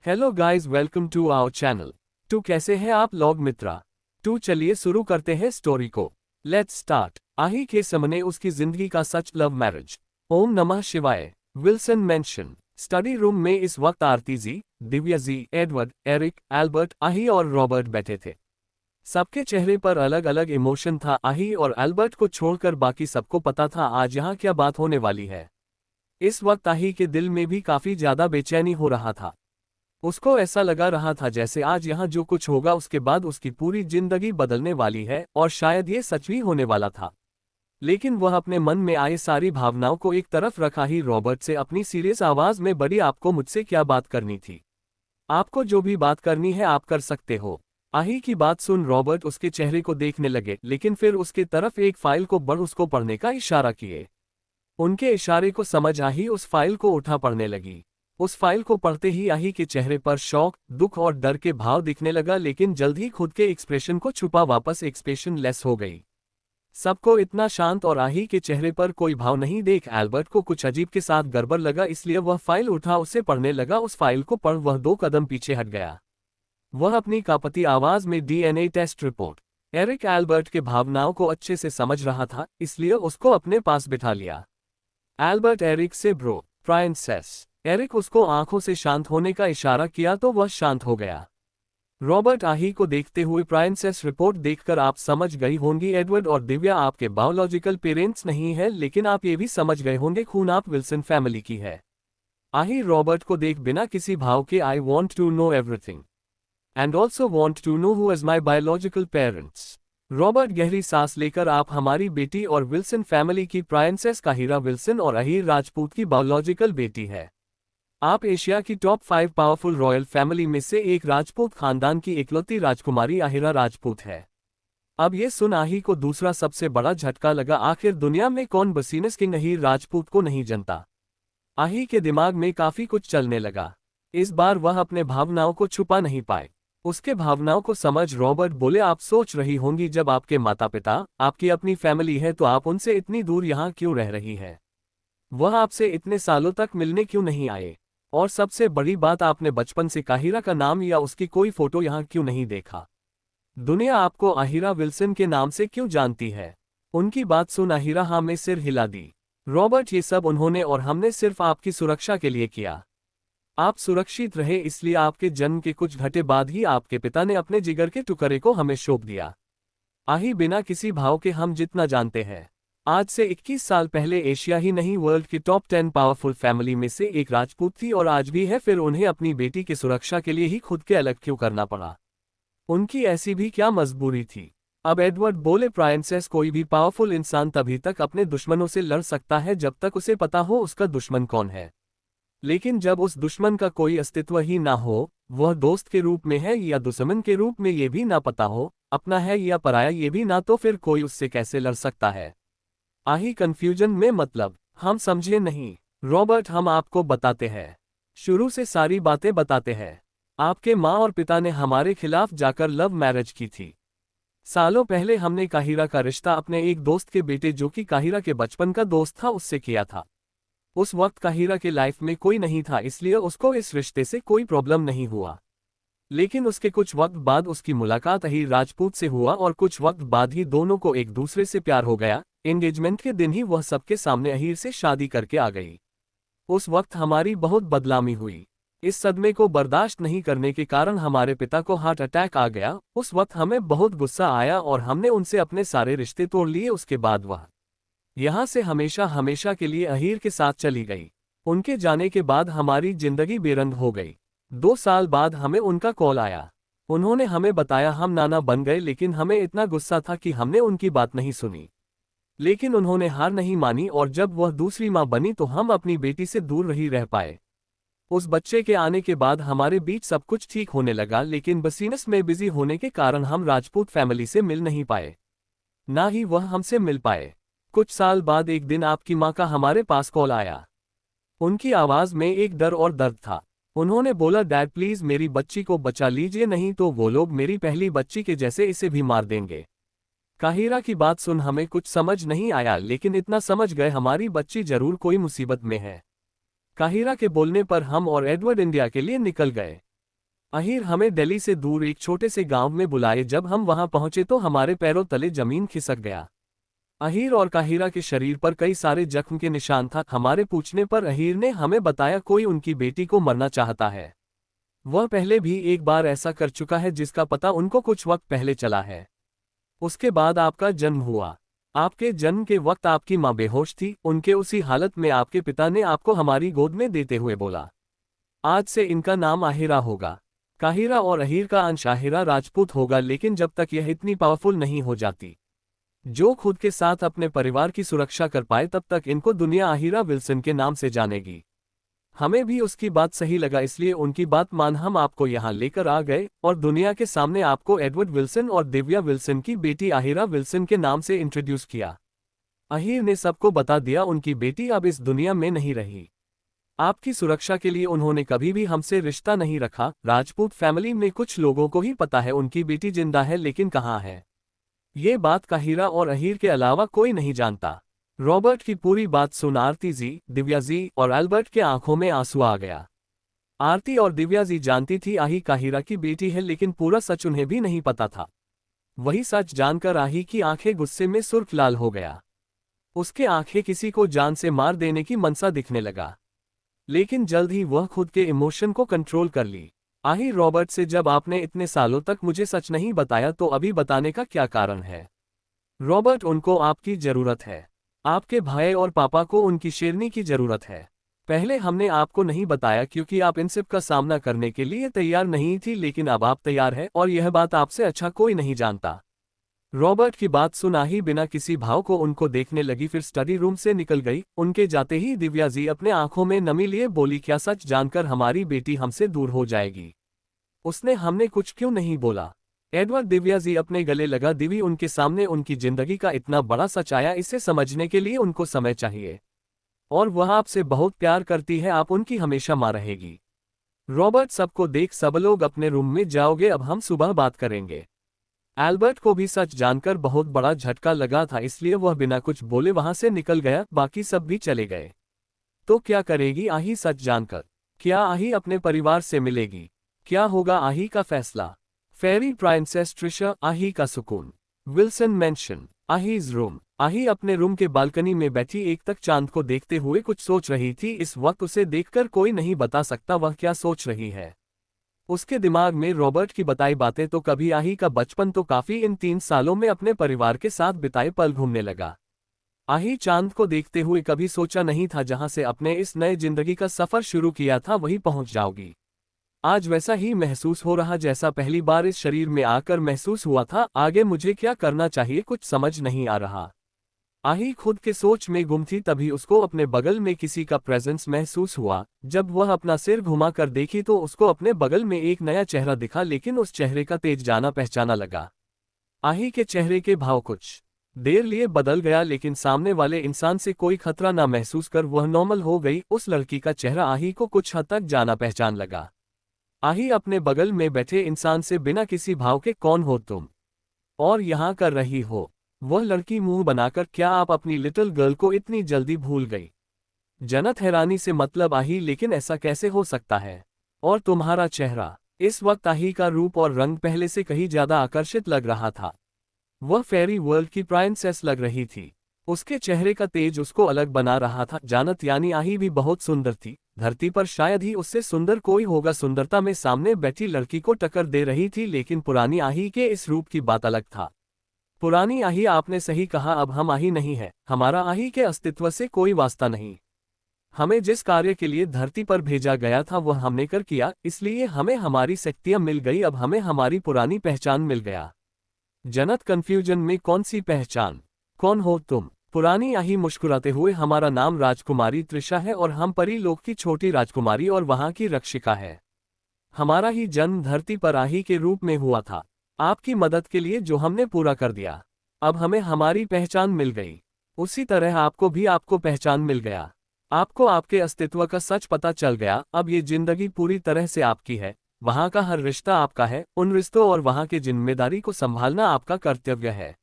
Hello guys, welcome to our channel. तो कैसे हैं आप लोग मित्रा? तो चलिए शुरू करते हैं स्टोरी को। Let's start. आही के सामने उसकी जिंदगी का सच लव मैरिज। ओम नमः शिवाय। विल्सन मेंशन स्टडी रूम में इस वक्त आरती जी, Divya ji, Edward, Eric, Albert, आही और रॉबर्ट बैठे थे। सबके चेहरे पर अलग अलग इमोशन था। आही और एल्बर्ट को छोड़कर बाकी सबको पता था आज यहाँ क्या बात होने वाली है। इस वक्त आही के दिल में भी काफी ज्यादा बेचैनी हो रहा था। उसको ऐसा लगा रहा था जैसे आज यहाँ जो कुछ होगा उसके बाद उसकी पूरी जिंदगी बदलने वाली है और शायद ये सच भी होने वाला था। लेकिन वह अपने मन में आए सारी भावनाओं को एक तरफ रखा ही रॉबर्ट से अपनी सीरियस आवाज में बड़ी आपको मुझसे क्या बात करनी थी? आपको जो भी बात करनी है आप कर सकते हो। आही की बात सुन रॉबर्ट उसके चेहरे को देखने लगे, लेकिन फिर उसके तरफ एक फाइल को बढ़ उसको पढ़ने का इशारा किए। उनके इशारे को समझ आही उस फाइल को उठा पढ़ने लगी। उस फाइल को पढ़ते ही आही के चेहरे पर शौक, दुख और डर के भाव दिखने लगा, लेकिन जल्द ही खुद के एक्सप्रेशन को छुपा वापस एक्सप्रेशन लेस हो गई। सबको इतना शांत और आही के चेहरे पर कोई भाव नहीं देख एल्बर्ट को कुछ अजीब के साथ गड़बड़ लगा, इसलिए वह फाइल उठा उसे पढ़ने लगा। उस फाइल को पढ़ वह 2 कदम पीछे हट गया। वह अपनी कांपती आवाज में DNA test report. Eric Albert के भावनाओं को अच्छे से समझ रहा था, इसलिए उसको अपने पास बिठा लिया। एल्बर्ट एरिक से ब्रो, प्राइंसेस। एरिक उसको आंखों से शांत होने का इशारा किया तो वह शांत हो गया। रॉबर्ट आही को देखते हुए प्राइंसेस रिपोर्ट देखकर आप समझ गई होंगी एडवर्ड और दिव्या आपके बायोलॉजिकल पेरेंट्स नहीं है, लेकिन आप ये भी समझ गए होंगे खून आप विल्सन फैमिली की है। आही रॉबर्ट को देख बिना किसी भाव के I want to know everything and also want to know who is my biological parents. Robert गहरी सांस लेकर आप हमारी बेटी और विल्सन फैमिली की प्राइंसेस काहिरा विल्सन और अहीर राजपूत की बायोलॉजिकल बेटी है। आप एशिया की टॉप 5 पावरफुल रॉयल फैमिली में से एक राजपूत खानदान की इकलौती राजकुमारी आहिरा राजपूत है। अब ये सुन आही को दूसरा सबसे बड़ा झटका लगा। आखिर दुनिया में कौन बसीनस किंग अहीर राजपूत को नहीं जानता? आही के दिमाग में काफी कुछ चलने लगा। इस बार वह अपने भावनाओं को छुपा नहीं पाए। उसके भावनाओं को समझ रॉबर्ट बोले, आप सोच रही होंगी जब आपके माता पिता, आपकी अपनी फैमिली है तो आप उनसे इतनी दूर यहाँ क्यों रह रही है? वह आपसे इतने सालों तक मिलने क्यों नहीं आए? और सबसे बड़ी बात, आपने बचपन से काहिरा का नाम या उसकी कोई फोटो यहाँ क्यों नहीं देखा? दुनिया आपको आहिरा विल्सन के नाम से क्यों जानती है? उनकी बात सुन आहिरा हाँ में सिर हिला दी। रॉबर्ट, ये सब उन्होंने और हमने सिर्फ आपकी सुरक्षा के लिए किया। आप सुरक्षित रहे इसलिए आपके जन्म के कुछ घंटे बाद ही आपके पिता ने अपने जिगर के टुकड़े को हमें सौंप दिया। आही, बिना किसी भाव के हम जितना जानते हैं, आज से 21 साल पहले एशिया ही नहीं वर्ल्ड की टॉप 10 पावरफुल फैमिली में से एक राजपूत थी और आज भी है। फिर उन्हें अपनी बेटी की सुरक्षा के लिए ही खुद के अलग क्यों करना पड़ा? उनकी ऐसी भी क्या मजबूरी थी? अब एडवर्ड बोले, प्राइंसेस, कोई भी पावरफुल इंसान तभी तक अपने दुश्मनों से लड़ सकता है जब तक उसे पता हो उसका दुश्मन कौन है। लेकिन जब उस दुश्मन का कोई अस्तित्व ही ना हो, वह दोस्त के रूप में है या दुश्मन के रूप में ये भी ना पता हो, अपना है या पराया ये भी ना, तो फिर कोई उससे कैसे लड़ सकता है? आही कंफ्यूजन में, मतलब हम समझे नहीं। रॉबर्ट, हम आपको बताते हैं, शुरू से सारी बातें बताते हैं। आपके माँ और पिता ने हमारे खिलाफ जाकर लव मैरिज की थी। सालों पहले हमने काहिरा का रिश्ता अपने एक दोस्त के बेटे जो कि काहिरा के बचपन का दोस्त था उससे किया था। उस वक्त काहिरा के लाइफ में कोई नहीं था, इसलिए उसको इस रिश्ते से कोई प्रॉब्लम नहीं हुआ। लेकिन उसके कुछ वक्त बाद उसकी मुलाकात अहीर राजपूत से हुआ और कुछ वक्त बाद ही दोनों को एक दूसरे से प्यार हो गया। एंगेजमेंट के दिन ही वह सबके सामने अहीर से शादी करके आ गई। उस वक्त हमारी बहुत बदनामी हुई। इस सदमे को बर्दाश्त नहीं करने के कारण हमारे पिता को हार्ट अटैक आ गया। उस वक्त हमें बहुत गुस्सा आया और हमने उनसे अपने सारे रिश्ते तोड़ लिए। उसके बाद वह यहाँ से हमेशा हमेशा के लिए अहीर के साथ चली गई। उनके जाने के बाद हमारी जिंदगी बेरंग हो गई। 2 साल बाद हमें उनका कॉल आया। उन्होंने हमें बताया हम नाना बन गए, लेकिन हमें इतना गुस्सा था कि हमने उनकी बात नहीं सुनी। लेकिन उन्होंने हार नहीं मानी और जब वह दूसरी माँ बनी तो हम अपनी बेटी से दूर नहीं रह पाए। उस बच्चे के आने के बाद हमारे बीच सब कुछ ठीक होने लगा, लेकिन बिजनेस में बिजी होने के कारण हम राजपूत फैमिली से मिल नहीं पाए, ना ही वह हमसे मिल पाए। कुछ साल बाद एक दिन आपकी माँ का हमारे पास कॉल आया। उनकी आवाज में एक डर और दर्द था। उन्होंने बोला, डैड प्लीज मेरी बच्ची को बचा लीजिए, नहीं तो वो लोग मेरी पहली बच्ची के जैसे इसे भी मार देंगे। काहिरा की बात सुन हमें कुछ समझ नहीं आया, लेकिन इतना समझ गए हमारी बच्ची जरूर कोई मुसीबत में है। काहिरा के बोलने पर हम और एडवर्ड इंडिया के लिए निकल गए। अहीर हमें दिल्ली से दूर एक छोटे से गांव में बुलाए। जब हम वहां पहुंचे तो हमारे पैरों तले जमीन खिसक गया। अहीर और काहिरा के शरीर पर कई सारे जख्म के निशान था। हमारे पूछने पर अहीर ने हमें बताया कोई उनकी बेटी को मरना चाहता है। वह पहले भी एक बार ऐसा कर चुका है जिसका पता उनको कुछ वक्त पहले चला है। उसके बाद आपका जन्म हुआ। आपके जन्म के वक्त आपकी माँ बेहोश थी। उनके उसी हालत में आपके पिता ने आपको हमारी गोद में देते हुए बोला, आज से इनका नाम आहिरा होगा। काहिरा और अहीर का अंश आहिरा राजपूत होगा, लेकिन जब तक यह इतनी पावरफुल नहीं हो जाती जो खुद के साथ अपने परिवार की सुरक्षा कर पाए, तब तक इनको दुनिया आहिरा विल्सन के नाम से जानेगी। हमें भी उसकी बात सही लगा, इसलिए उनकी बात मान हम आपको यहाँ लेकर आ गए और दुनिया के सामने आपको एडवर्ड विल्सन और दिव्या विल्सन की बेटी आहिरा विल्सन के नाम से इंट्रोड्यूस किया। अहीर ने सबको बता दिया उनकी बेटी अब इस दुनिया में नहीं रही। आपकी सुरक्षा के लिए उन्होंने कभी भी हमसे रिश्ता नहीं रखा। राजपूत फैमिली में कुछ लोगों को ही पता है उनकी बेटी जिंदा है, लेकिन कहाँ है ये बात काहिरा और अहीर के अलावा कोई नहीं जानता। रॉबर्ट की पूरी बात सुन आरती जी, दिव्या जी और एल्बर्ट के आंखों में आंसू आ गया। आरती और दिव्या जी जानती थी आही काहिरा की बेटी है, लेकिन पूरा सच उन्हें भी नहीं पता था। वही सच जानकर आही की आंखें गुस्से में सुर्ख लाल हो गया। उसके आंखें किसी को जान से मार देने की मनसा दिखने लगा, लेकिन जल्द ही वह खुद के इमोशन को कंट्रोल कर ली। आही रॉबर्ट से, जब आपने इतने सालों तक मुझे सच नहीं बताया तो अभी बताने का क्या कारण है? रॉबर्ट, उनको आपकी जरूरत है। आपके भाई और पापा को उनकी शेरनी की जरूरत है। पहले हमने आपको नहीं बताया क्योंकि आप इन सब का सामना करने के लिए तैयार नहीं थी, लेकिन अब आप तैयार हैं और यह बात आपसे अच्छा कोई नहीं जानता। रॉबर्ट की बात सुना ही बिना किसी भाव को उनको देखने लगी, फिर स्टडी रूम से निकल गई। उनके जाते ही दिव्या जी अपने आंखों में नमी लिए बोली, क्या सच जानकर हमारी बेटी हमसे दूर हो जाएगी? उसने हमने कुछ क्यों नहीं बोला? एडवर्ड दिव्या जी अपने गले लगा। दिवी, उनके सामने उनकी जिंदगी का इतना बड़ा सच आया, इसे समझने के लिए उनको समय चाहिए और वह आपसे बहुत प्यार करती है। आप उनकी हमेशा मां रहेगी। रॉबर्ट, सबको देख सब लोग अपने रूम में जाओगे, अब हम सुबह बात करेंगे। एल्बर्ट को भी सच जानकर बहुत बड़ा झटका लगा था, इसलिए वह बिना कुछ बोले वहां से निकल गया। बाकी सब भी चले गए। तो क्या करेगी आही सच जानकर? क्या आही अपने परिवार से मिलेगी? क्या होगा आही का फैसला? फेरी प्रिंसेस ट्रिशा, आही का सुकून। Wilson mansion, Aahi's room. Aahi अपने रूम के बालकनी में बैठी एक तक चांद को देखते हुए कुछ सोच रही थी। इस वक्त उसे देखकर कोई नहीं बता सकता वह क्या सोच रही है। उसके दिमाग में रॉबर्ट की बताई बातें तो कभी आही का बचपन तो काफी इन 3 सालों में अपने परिवार के साथ बिताए पल घूमने लगा। आही चांद को देखते हुए कभी सोचा नहीं था जहां से अपने इस नए जिंदगी का सफर शुरू किया था वहीं पहुंच जाओगी। आज वैसा ही महसूस हो रहा जैसा पहली बार इस शरीर में आकर महसूस हुआ था। आगे मुझे क्या करना चाहिए कुछ समझ नहीं आ रहा। आही खुद के सोच में गुम थी, तभी उसको अपने बगल में किसी का प्रेजेंस महसूस हुआ। जब वह अपना सिर घुमाकर देखी तो उसको अपने बगल में एक नया चेहरा दिखा, लेकिन उस चेहरे का तेज जाना पहचाना लगा। आही के चेहरे के भाव कुछ देर लिए बदल गया, लेकिन सामने वाले इंसान से कोई खतरा ना महसूस कर वह नॉर्मल हो गई। उस लड़की का चेहरा आही को कुछ हद तक जाना पहचान लगा। आही अपने बगल में बैठे इंसान से बिना किसी भाव के, कौन हो तुम और यहाँ कर रही हो? वह लड़की मुंह बनाकर, क्या आप अपनी लिटिल गर्ल को इतनी जल्दी भूल गई? जनत हैरानी से, मतलब आही, लेकिन ऐसा कैसे हो सकता है? और तुम्हारा चेहरा? इस वक्त आही का रूप और रंग पहले से कहीं ज्यादा आकर्षित लग रहा था। वह फेरी वर्ल्ड की प्रिंसेस लग रही थी। उसके चेहरे का तेज उसको अलग बना रहा था। जानत यानी आही भी बहुत सुंदर थी। धरती पर शायद ही उससे सुंदर कोई होगा। सुंदरता में सामने बैठी लड़की को टक्कर दे रही थी, लेकिन पुरानी आही के इस रूप की बात अलग था। पुरानी आही, आपने सही कहा, अब हम आही नहीं है। हमारा आही के अस्तित्व से कोई वास्ता नहीं। हमें जिस कार्य के लिए धरती पर भेजा गया था वह हमने कर किया, इसलिए हमें हमारी शक्तियां मिल गई। अब हमें हमारी पुरानी पहचान मिल गया। जनत कंफ्यूजन में, कौन सी पहचान? कौन हो तुम? पुरानी आही मुस्कुराते हुए, हमारा नाम राजकुमारी त्रिशा है और हम परी लोक की छोटी राजकुमारी और वहां की रक्षिका है। हमारा ही जन्म धरती पर आही के रूप में हुआ था, आपकी मदद के लिए, जो हमने पूरा कर दिया। अब हमें हमारी पहचान मिल गई। उसी तरह आपको भी आपको पहचान मिल गया। आपको आपके अस्तित्व का सच पता चल गया। अब ये जिंदगी पूरी तरह से आपकी है। वहां का हर रिश्ता आपका है। उन रिश्तों और वहां की जिम्मेदारी को संभालना आपका कर्तव्य है।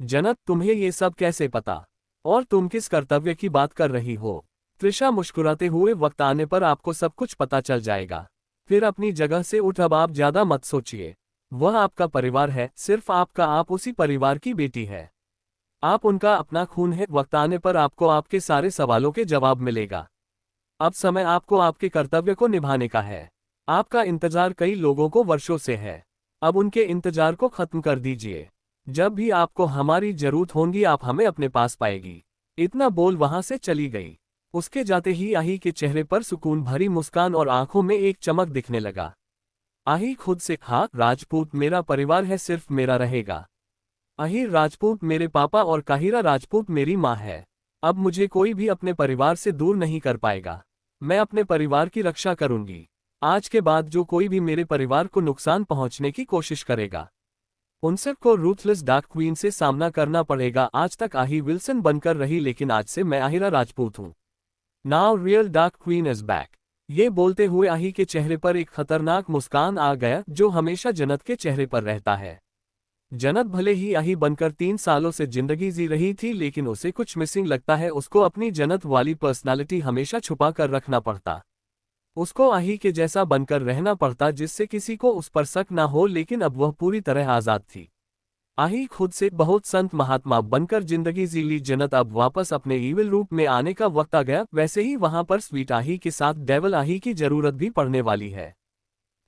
जनत, तुम्हें ये सब कैसे पता? और तुम किस कर्तव्य की बात कर रही हो? त्रिशा मुस्कुराते हुए, वक्त आने पर आपको सब कुछ पता चल जाएगा। फिर अपनी जगह से उठ, अब आप ज्यादा मत सोचिए। वह आपका परिवार है, सिर्फ आपका, आप उसी परिवार की बेटी है। आप उनका अपना खून है, वक्त आने पर आपको आपके सारे सवालों के जवाब मिलेगा। अब समय आपको आपके कर्तव्य को निभाने का है। आपका इंतजार कई लोगों को वर्षों से है, अब उनके इंतजार को खत्म कर दीजिए। जब भी आपको हमारी जरूरत होगी आप हमें अपने पास पाएगी। इतना बोल वहां से चली गई। उसके जाते ही आही के चेहरे पर सुकून भरी मुस्कान और आंखों में एक चमक दिखने लगा। आही खुद से, हाँ राजपूत मेरा परिवार है, सिर्फ मेरा रहेगा। अहीर राजपूत मेरे पापा और काहिरा राजपूत मेरी माँ है। अब मुझे कोई भी अपने परिवार से दूर नहीं कर पाएगा। मैं अपने परिवार की रक्षा करूंगी। आज के बाद जो कोई भी मेरे परिवार को नुकसान पहुंचने की कोशिश करेगा, उन सबको रूथलेस डार्क क्वीन से सामना करना पड़ेगा। आज तक आही विल्सन बनकर रही, लेकिन आज से मैं आहिरा राजपूत हूँ। Now real dark queen is back. ये बोलते हुए आही के चेहरे पर एक खतरनाक मुस्कान आ गया, जो हमेशा जन्नत के चेहरे पर रहता है। जन्नत भले ही आही बनकर 3 सालों से जिंदगी जी रही थी, लेकिन उसे कुछ मिसिंग लगता है। उसको अपनी जन्नत वाली पर्सनालिटी हमेशा छुपा कर रखना पड़ता। उसको आही के जैसा बनकर रहना पड़ता, जिससे किसी को उस पर शक ना हो, लेकिन अब वह पूरी तरह आजाद थी। आही खुद से बहुत संत महात्मा बनकर जिंदगी जी ली। जन्नत अब वापस अपने ईविल रूप में आने का वक्त आ गया। वैसे ही वहां पर स्वीट आही के साथ डेवल आही की जरूरत भी पड़ने वाली है।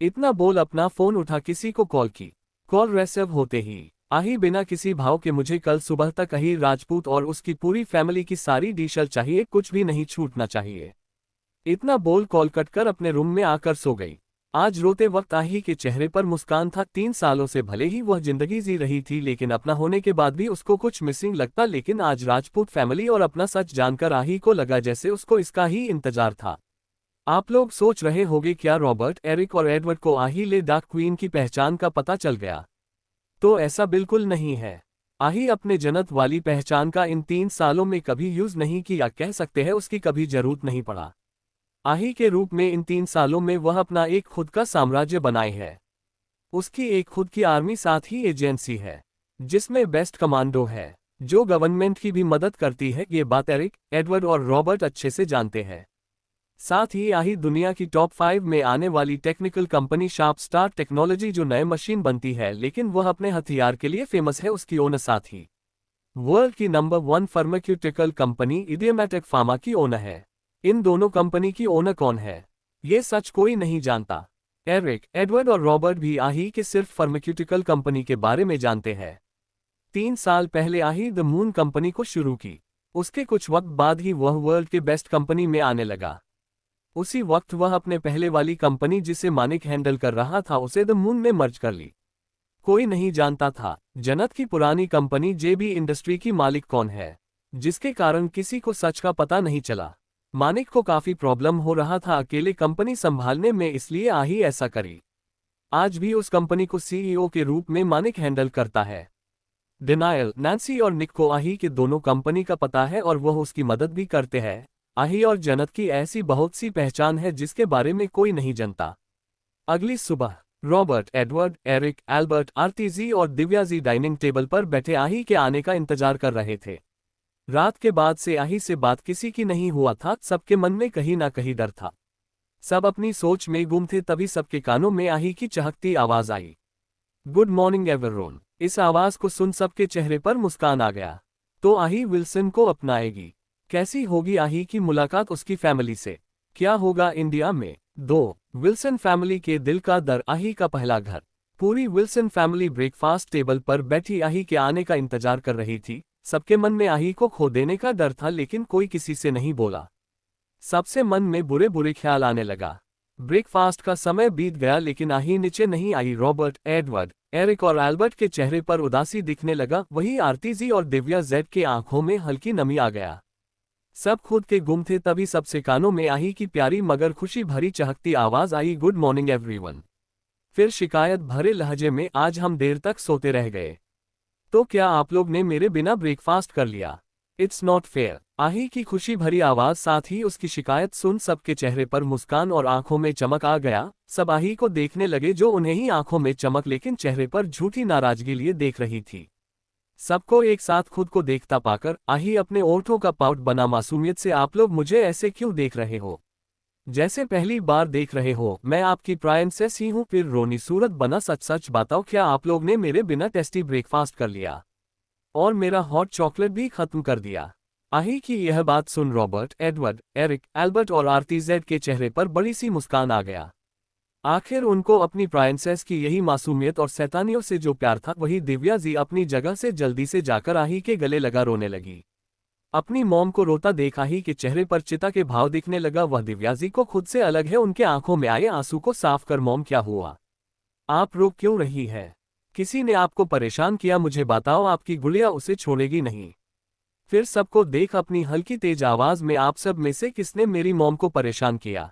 इतना बोल अपना फोन उठा, किसी को कॉल की। कॉल रिसीव होते ही आही बिना किसी भाव के, मुझे कल सुबह तक अहीर राजपूत और उसकी पूरी फैमिली की सारी डिशल चाहिए, कुछ भी नहीं छूटना चाहिए। इतना बोल कॉल कट कर अपने रूम में आकर सो गई। आज रोते वक्त आही के चेहरे पर मुस्कान था। 3 सालों से भले ही वह जिंदगी जी रही थी, लेकिन अपना होने के बाद भी उसको कुछ मिसिंग लगता। लेकिन आज राजपूत फैमिली और अपना सच जानकर आही को लगा जैसे उसको इसका ही इंतजार था। आप लोग सोच रहे होंगे क्या रॉबर्ट, एरिक और एडवर्ड को आही ले डार्क क्वीन की पहचान का पता चल गया? तो ऐसा बिल्कुल नहीं है। आही अपने जन्नत वाली पहचान का इन 3 सालों में कभी यूज नहीं किया, कह सकते हैं उसकी कभी जरूरत नहीं पड़ा। आही के रूप में इन 3 सालों में वह अपना एक खुद का साम्राज्य बनाए है। उसकी एक खुद की आर्मी, साथ ही एजेंसी है जिसमें बेस्ट कमांडो है, जो गवर्नमेंट की भी मदद करती है। ये बात एरिक, एडवर्ड और रॉबर्ट अच्छे से जानते हैं। साथ ही आही दुनिया की टॉप 5 में आने वाली technical company sharp star technology, जो नए मशीन बनती है, लेकिन वह अपने हथियार के लिए फेमस है। उसकी ओनर साथ ही वर्ल्ड की नंबर 1 फार्मास्यूटिकल कंपनी इडियामैटिक फार्मा की ओनर है। इन दोनों कंपनी की ओनर कौन है, ये सच कोई नहीं जानता। एरिक, एडवर्ड और रॉबर्ट भी आही के सिर्फ फार्मास्यूटिकल कंपनी के बारे में जानते हैं। 3 साल पहले आही द मून कंपनी को शुरू की। उसके कुछ वक्त बाद ही वह वर्ल्ड के बेस्ट कंपनी में आने लगा। उसी वक्त वह अपने पहले वाली कंपनी, जिसे मानिक हैंडल कर रहा था, उसे द मून में मर्ज कर ली। कोई नहीं जानता था जन्नत की पुरानी कंपनी जेबी इंडस्ट्री की मालिक कौन है, जिसके कारण किसी को सच का पता नहीं चला। मानिक को काफी प्रॉब्लम हो रहा था अकेले कंपनी संभालने में, इसलिए आही ऐसा करी। आज भी उस कंपनी को सीईओ के रूप में मानिक हैंडल करता है। डिनायल, नैन्सी और निक को आही के दोनों कंपनी का पता है और वह उसकी मदद भी करते हैं। आही और जन्नत की ऐसी बहुत सी पहचान है जिसके बारे में कोई नहीं जानता। अगली सुबह रॉबर्ट, एडवर्ड, एरिक, एल्बर्ट, आरतीजी और दिव्याजी डाइनिंग टेबल पर बैठे आही के आने का इंतजार कर रहे थे। रात के बाद से आही से बात किसी की नहीं हुआ था। सबके मन में कहीं ना कहीं डर था। सब अपनी सोच में गुम थे। तभी सबके कानों में आही की चहकती आवाज आई, गुड मॉर्निंग एवरीवन। इस आवाज को सुन सबके चेहरे पर मुस्कान आ गया। तो आही विल्सन को अपनाएगी। कैसी होगी आही की मुलाकात उसकी फैमिली से? क्या होगा इंडिया में? 2 विल्सन फैमिली के दिल का दर, आही का पहला घर। पूरी विल्सन फैमिली ब्रेकफास्ट टेबल पर बैठी आही के आने का इंतजार कर रही थी। सबके मन में आही को खो देने का डर था, लेकिन कोई किसी से नहीं बोला। सबसे मन में बुरे बुरे ख्याल आने लगा। ब्रेकफास्ट का समय बीत गया, लेकिन आही नीचे नहीं आई। रॉबर्ट, एडवर्ड, एरिक और एल्बर्ट के चेहरे पर उदासी दिखने लगा। वही आरतीजी और दिव्या जेड के आंखों में हल्की नमी आ गया। सब खुद के गुम थे। तभी सबसे कानों में आही की प्यारी मगर खुशी भरी चहकती आवाज आई, गुड मॉर्निंग एवरीवन। फिर शिकायत भरे लहजे में, आज हम देर तक सोते रह गए। तो क्या आप लोग ने मेरे बिना ब्रेकफास्ट कर लिया? It's not fair. आही की खुशी भरी आवाज, साथ ही उसकी शिकायत सुन सबके चेहरे पर मुस्कान और आंखों में चमक आ गया। सब आही को देखने लगे, जो उन्हें ही आंखों में चमक लेकिन चेहरे पर झूठी नाराजगी लिए देख रही थी। सबको एक साथ खुद को देखता पाकर आही अपने ओठों का पाउट बना मासूमियत से, आप लोग मुझे ऐसे क्यों देख रहे हो? जैसे पहली बार देख रहे हो, मैं आपकी प्राइंसेस ही हूँ। फिर रोनी सूरत बना, सच सच बताओ, क्या आप लोग ने मेरे बिना टेस्टी ब्रेकफास्ट कर लिया और मेरा हॉट चॉकलेट भी खत्म कर दिया? आही की यह बात सुन रॉबर्ट, एडवर्ड, एरिक, एल्बर्ट और आरती जेड के चेहरे पर बड़ी सी मुस्कान आ गया। आखिर उनको अपनी प्राइंसेस की यही मासूमियत और शैतानियों से जो प्यार था, वही दिव्या जी अपनी जगह से जल्दी से जाकर आही के गले लगा रोने लगी। अपनी मॉम को रोता देख आही के चेहरे पर चिता के भाव दिखने लगा। वह दिव्या जी को खुद से अलग है। उनके आंखों में आए आंसू को साफ कर, मॉम क्या हुआ? आप रो क्यों रही है? किसी ने आपको परेशान किया? मुझे बताओ, आपकी गुड़िया उसे छोड़ेगी नहीं। फिर सबको देख अपनी हल्की तेज आवाज में, आप सब में से किसने मेरी मॉम को परेशान किया?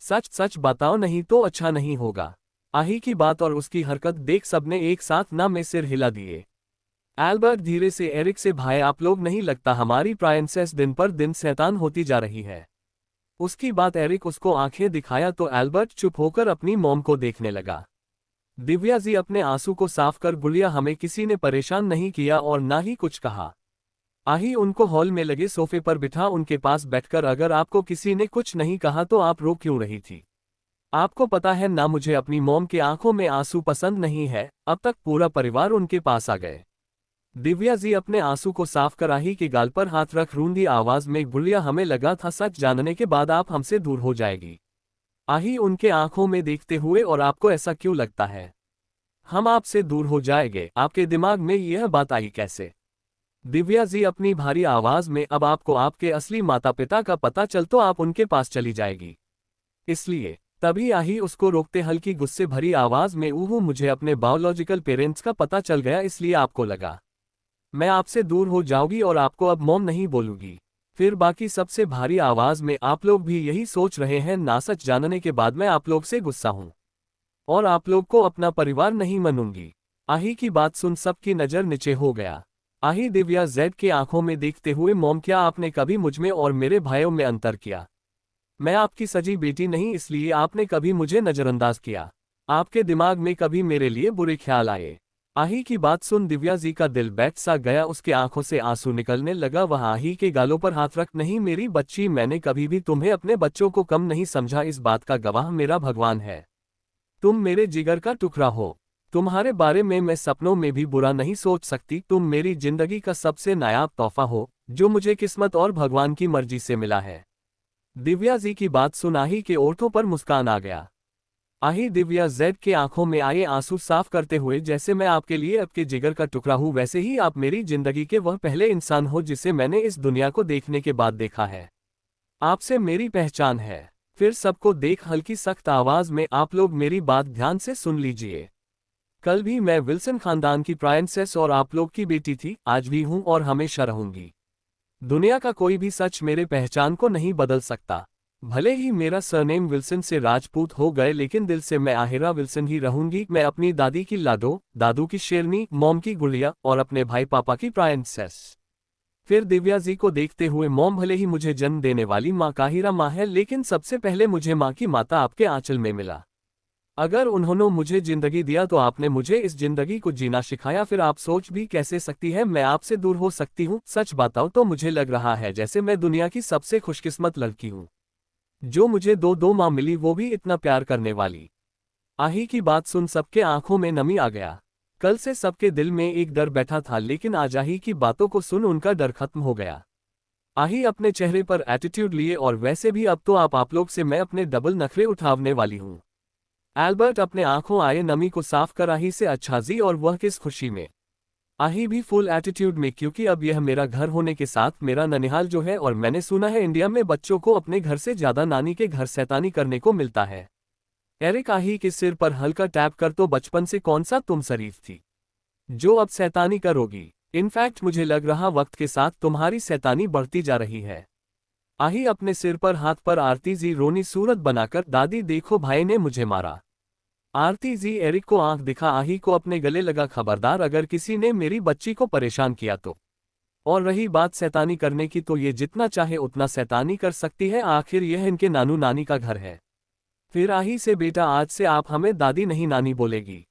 सच सच बताओ, नहीं तो अच्छा नहीं होगा। आही की बात और उसकी हरकत देख सबने एक साथ ना में सिर हिला दिए। एल्बर्ट धीरे से एरिक से, भाई आप लोग नहीं लगता हमारी प्राइंसेस दिन पर दिन शैतान होती जा रही है? उसकी बात एरिक उसको आंखें दिखाया तो एल्बर्ट चुप होकर अपनी मॉम को देखने लगा। दिव्या जी अपने आंसू को साफ कर, गुड़िया हमें किसी ने परेशान नहीं किया और ना ही कुछ कहा। आही उनको हॉल में लगे सोफे पर बिठा उनके पास बैठकर, अगर आपको किसी ने कुछ नहीं कहा तो आप रो क्यों रही थी? आपको पता है ना, मुझे अपनी मॉम के आंखों में आंसू पसंद नहीं है। अब तक पूरा परिवार उनके पास आ गए। दिव्या जी अपने आंसू को साफ कर आही के गाल पर हाथ रख रूंधी आवाज में, गुड़िया हमें लगा था सच जानने के बाद आप हमसे दूर हो जाएगी। आही उनके आंखों में देखते हुए, और आपको ऐसा क्यों लगता है हम आपसे दूर हो जाएंगे? आपके दिमाग में यह बात आई कैसे? दिव्या जी अपनी भारी आवाज में, अब आपको आपके असली माता पिता का पता चल तो आप उनके पास चली जाएगी। इसलिए तभी आही उसको रोकते हल्की गुस्से भरी आवाज में, ऊहू मुझे अपने बायोलॉजिकल पेरेंट्स का पता चल गया, इसलिए आपको लगा मैं आपसे दूर हो जाऊंगी और आपको अब मॉम नहीं बोलूंगी। फिर बाकी सबसे भारी आवाज में, आप लोग भी यही सोच रहे हैं ना? सच जानने के बाद मैं आप लोग से गुस्सा हूं और आप लोग को अपना परिवार नहीं मानूंगी। आही की बात सुन सबकी नजर नीचे हो गया। आही दिव्या जेड के आंखों में देखते हुए, मॉम क्या आपने कभी मुझमें और मेरे भाइयों में अंतर किया? मैं आपकी सजी बेटी नहीं, इसलिए आपने कभी मुझे नजरअंदाज किया? आपके दिमाग में कभी मेरे लिए बुरे ख्याल आए? आही की बात सुन दिव्या जी का दिल बैठ सा गया। उसके आंखों से आंसू निकलने लगा। वह आही के गालों पर हाथ रख, नहीं मेरी बच्ची, मैंने कभी भी तुम्हें अपने बच्चों को कम नहीं समझा। इस बात का गवाह मेरा भगवान है। तुम मेरे जिगर का टुकड़ा हो। तुम्हारे बारे में मैं सपनों में भी बुरा नहीं सोच सकती। तुम मेरी जिंदगी का सबसे नायाब तोहफा हो, जो मुझे किस्मत और भगवान की मर्जी से मिला है। दिव्या जी की बात सुन आही के ओठों पर मुस्कान आ गया। आही दिव्या जेड के आंखों में आए आंसू साफ करते हुए, जैसे मैं आपके लिए आपके जिगर का टुकड़ा हूं, वैसे ही आप मेरी जिंदगी के वह पहले इंसान हो जिसे मैंने इस दुनिया को देखने के बाद देखा है। आपसे मेरी पहचान है। फिर सबको देख हल्की सख्त आवाज में, आप लोग मेरी बात ध्यान से सुन लीजिए। कल भी मैं विल्सन खानदान की प्राइंसेस और आप लोग की बेटी थी, आज भी हूं और हमेशा रहूंगी। दुनिया का कोई भी सच मेरे पहचान को नहीं बदल सकता। भले ही मेरा सरनेम विल्सन से राजपूत हो गए, लेकिन दिल से मैं आहिरा विल्सन ही रहूंगी। मैं अपनी दादी की लाडो, दादू की शेरनी, मॉम की गुड़िया और अपने भाई पापा की प्राइंसेस। फिर दिव्या जी को देखते हुए, मॉम भले ही मुझे जन्म देने वाली माँ काहिरा माँ है, लेकिन सबसे पहले मुझे माँ की माता आपके आंचल में मिला। अगर उन्होंने मुझे जिंदगी दिया तो आपने मुझे इस जिंदगी को जीना सिखाया। फिर आप सोच भी कैसे सकती है मैं आपसे दूर हो सकती हूँ? सच बताओ तो मुझे लग रहा है जैसे मैं दुनिया की सबसे खुशकिस्मत लड़की हूँ, जो मुझे दो माँ मिली, वो भी इतना प्यार करने वाली। आही की बात सुन सबके आंखों में नमी आ गया। कल से सबके दिल में एक डर बैठा था, लेकिन आज आही की बातों को सुन उनका डर खत्म हो गया। आही अपने चेहरे पर एटीट्यूड लिए, और वैसे भी अब तो आप लोग से मैं अपने डबल नखरे उठावने वाली हूँ। एल्बर्ट अपने आंखों आए नमी को साफ कर आही से, अच्छा जी, और वह किस खुशी में? आही भी फुल एटीट्यूड में, क्योंकि अब यह मेरा घर होने के साथ मेरा ननिहाल जो है, और मैंने सुना है इंडिया में बच्चों को अपने घर से ज्यादा नानी के घर शैतानी करने को मिलता है। एरिक आही के सिर पर हल्का टैप कर, तो बचपन से कौन सा तुम शरीफ थी जो अब शैतानी करोगी? इनफैक्ट मुझे लग रहा वक्त के साथ तुम्हारी शैतानी बढ़ती जा रही है। आही अपने सिर पर हाथ पर आरती जी रोनी सूरत बनाकर, दादी देखो भाई ने मुझे मारा। आरती जी एरिक को आंख दिखा आही को अपने गले लगा, खबरदार अगर किसी ने मेरी बच्ची को परेशान किया तो। और रही बात शैतानी करने की, तो ये जितना चाहे उतना शैतानी कर सकती है, आखिर यह इनके नानू नानी का घर है। फिर आही से, बेटा आज से आप हमें दादी नहीं नानी बोलेगी।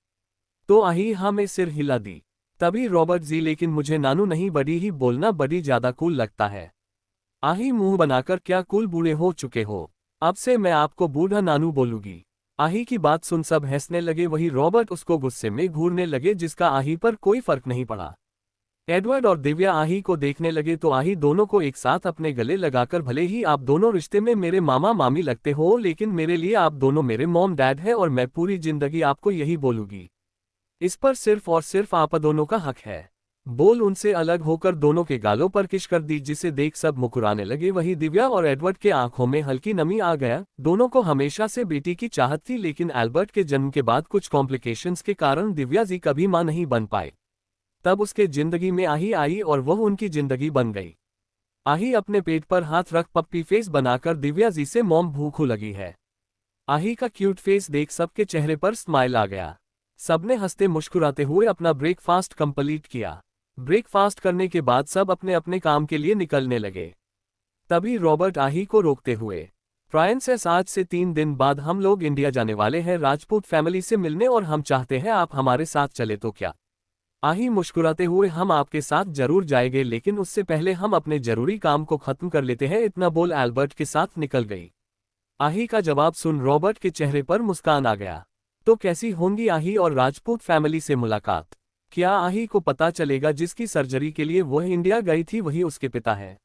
तो आही हमें सिर हिला दी। तभी रॉबर्ट जी, लेकिन मुझे नानू नहीं बड़ी ही बोलना बड़ी ज्यादा कूल लगता है। आही मुंह बनाकर, क्या कूल बूढ़े हो चुके हो? अब से मैं आपको बूढ़ा नानू बोलूंगी। आही की बात सुन सब हंसने लगे, वही रॉबर्ट उसको गुस्से में घूरने लगे जिसका आही पर कोई फर्क नहीं पड़ा। एडवर्ड और दिव्या आही को देखने लगे तो आही दोनों को एक साथ अपने गले लगाकर, भले ही आप दोनों रिश्ते में मेरे मामा मामी लगते हो लेकिन मेरे लिए आप दोनों मेरे मॉम डैड है और मैं पूरी जिंदगी आपको यही बोलूंगी। इस पर सिर्फ और सिर्फ आप दोनों का हक है। बोल उनसे अलग होकर दोनों के गालों पर किस कर दी जिसे देख सब मुकुराने लगे। वही दिव्या और एडवर्ड के आंखों में हल्की नमी आ गया। दोनों को हमेशा से बेटी की चाहत थी लेकिन एल्बर्ट के जन्म के बाद कुछ कॉम्प्लिकेशंस के कारण दिव्या जी कभी मां नहीं बन पाए। तब उसके जिंदगी में आही आई और वह उनकी जिंदगी बन गई। आही अपने पेट पर हाथ रख पप्पी फेस बनाकर दिव्या जी से मॉम भूखू लगी है। आही का क्यूट फेस देख सबके चेहरे पर स्माइल आ गया। सबने हंसते मुस्कुराते हुए अपना ब्रेकफास्ट कंप्लीट किया। ब्रेकफास्ट करने के बाद सब अपने अपने काम के लिए निकलने लगे। तभी रॉबर्ट आही को रोकते हुए, प्रांसेस आज से 3 दिन बाद हम लोग इंडिया जाने वाले हैं राजपूत फैमिली से मिलने और हम चाहते हैं आप हमारे साथ चले तो क्या। आही मुस्कुराते हुए, हम आपके साथ जरूर जाएंगे लेकिन उससे पहले हम अपने जरूरी काम को खत्म कर लेते हैं, इतना बोल एल्बर्ट के साथ निकल गई। आही का जवाब सुन रॉबर्ट के चेहरे पर मुस्कान आ गया। तो कैसी होंगी आही और राजपूत फैमिली से मुलाकात? क्या आही को पता चलेगा जिसकी सर्जरी के लिए वह इंडिया गई थी वही उसके पिता है?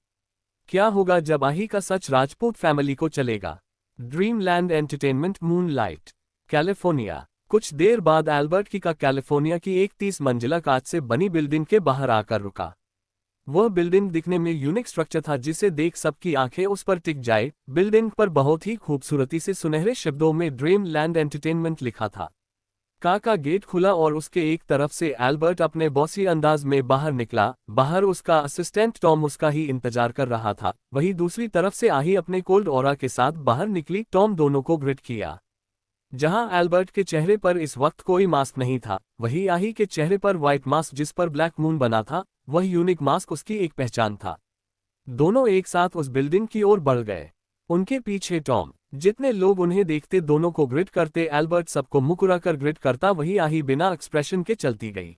क्या होगा जब आही का सच राजपूत फैमिली को चलेगा? Dreamland entertainment, moonlight, California. कुछ देर बाद एल्बर्ट की का कैलिफोर्निया की एक 30 मंजिला कांच से बनी बिल्डिंग के बाहर आकर रुका। वह बिल्डिंग दिखने में यूनिक स्ट्रक्चर था जिसे देख सबकी आंखें उस पर टिक जाए। बिल्डिंग पर बहुत ही खूबसूरती से सुनहरे शब्दों में ड्रीमलैंड एंटरटेनमेंट लिखा था। का गेट खुला और उसके एक तरफ से एल्बर्ट अपने बॉसी अंदाज में बाहर निकला। बाहर उसका असिस्टेंट टॉम उसका ही इंतजार कर रहा था। वहीं दूसरी तरफ से आही अपने कोल्ड ऑरा के साथ बाहर निकली। टॉम दोनों को ग्रिट किया। जहां एल्बर्ट के चेहरे पर इस वक्त कोई मास्क नहीं था, वही आही के चेहरे पर व्हाइट मास्क जिस पर ब्लैक मून बना था, वह यूनिक मास्क उसकी एक पहचान था। दोनों एक साथ उस बिल्डिंग की ओर बढ़ गए। उनके पीछे टॉम। जितने लोग उन्हें देखते दोनों को ग्रिट करते। एल्बर्ट सबको मुकुराकर ग्रिट करता, वही आही बिना एक्सप्रेशन के चलती गई।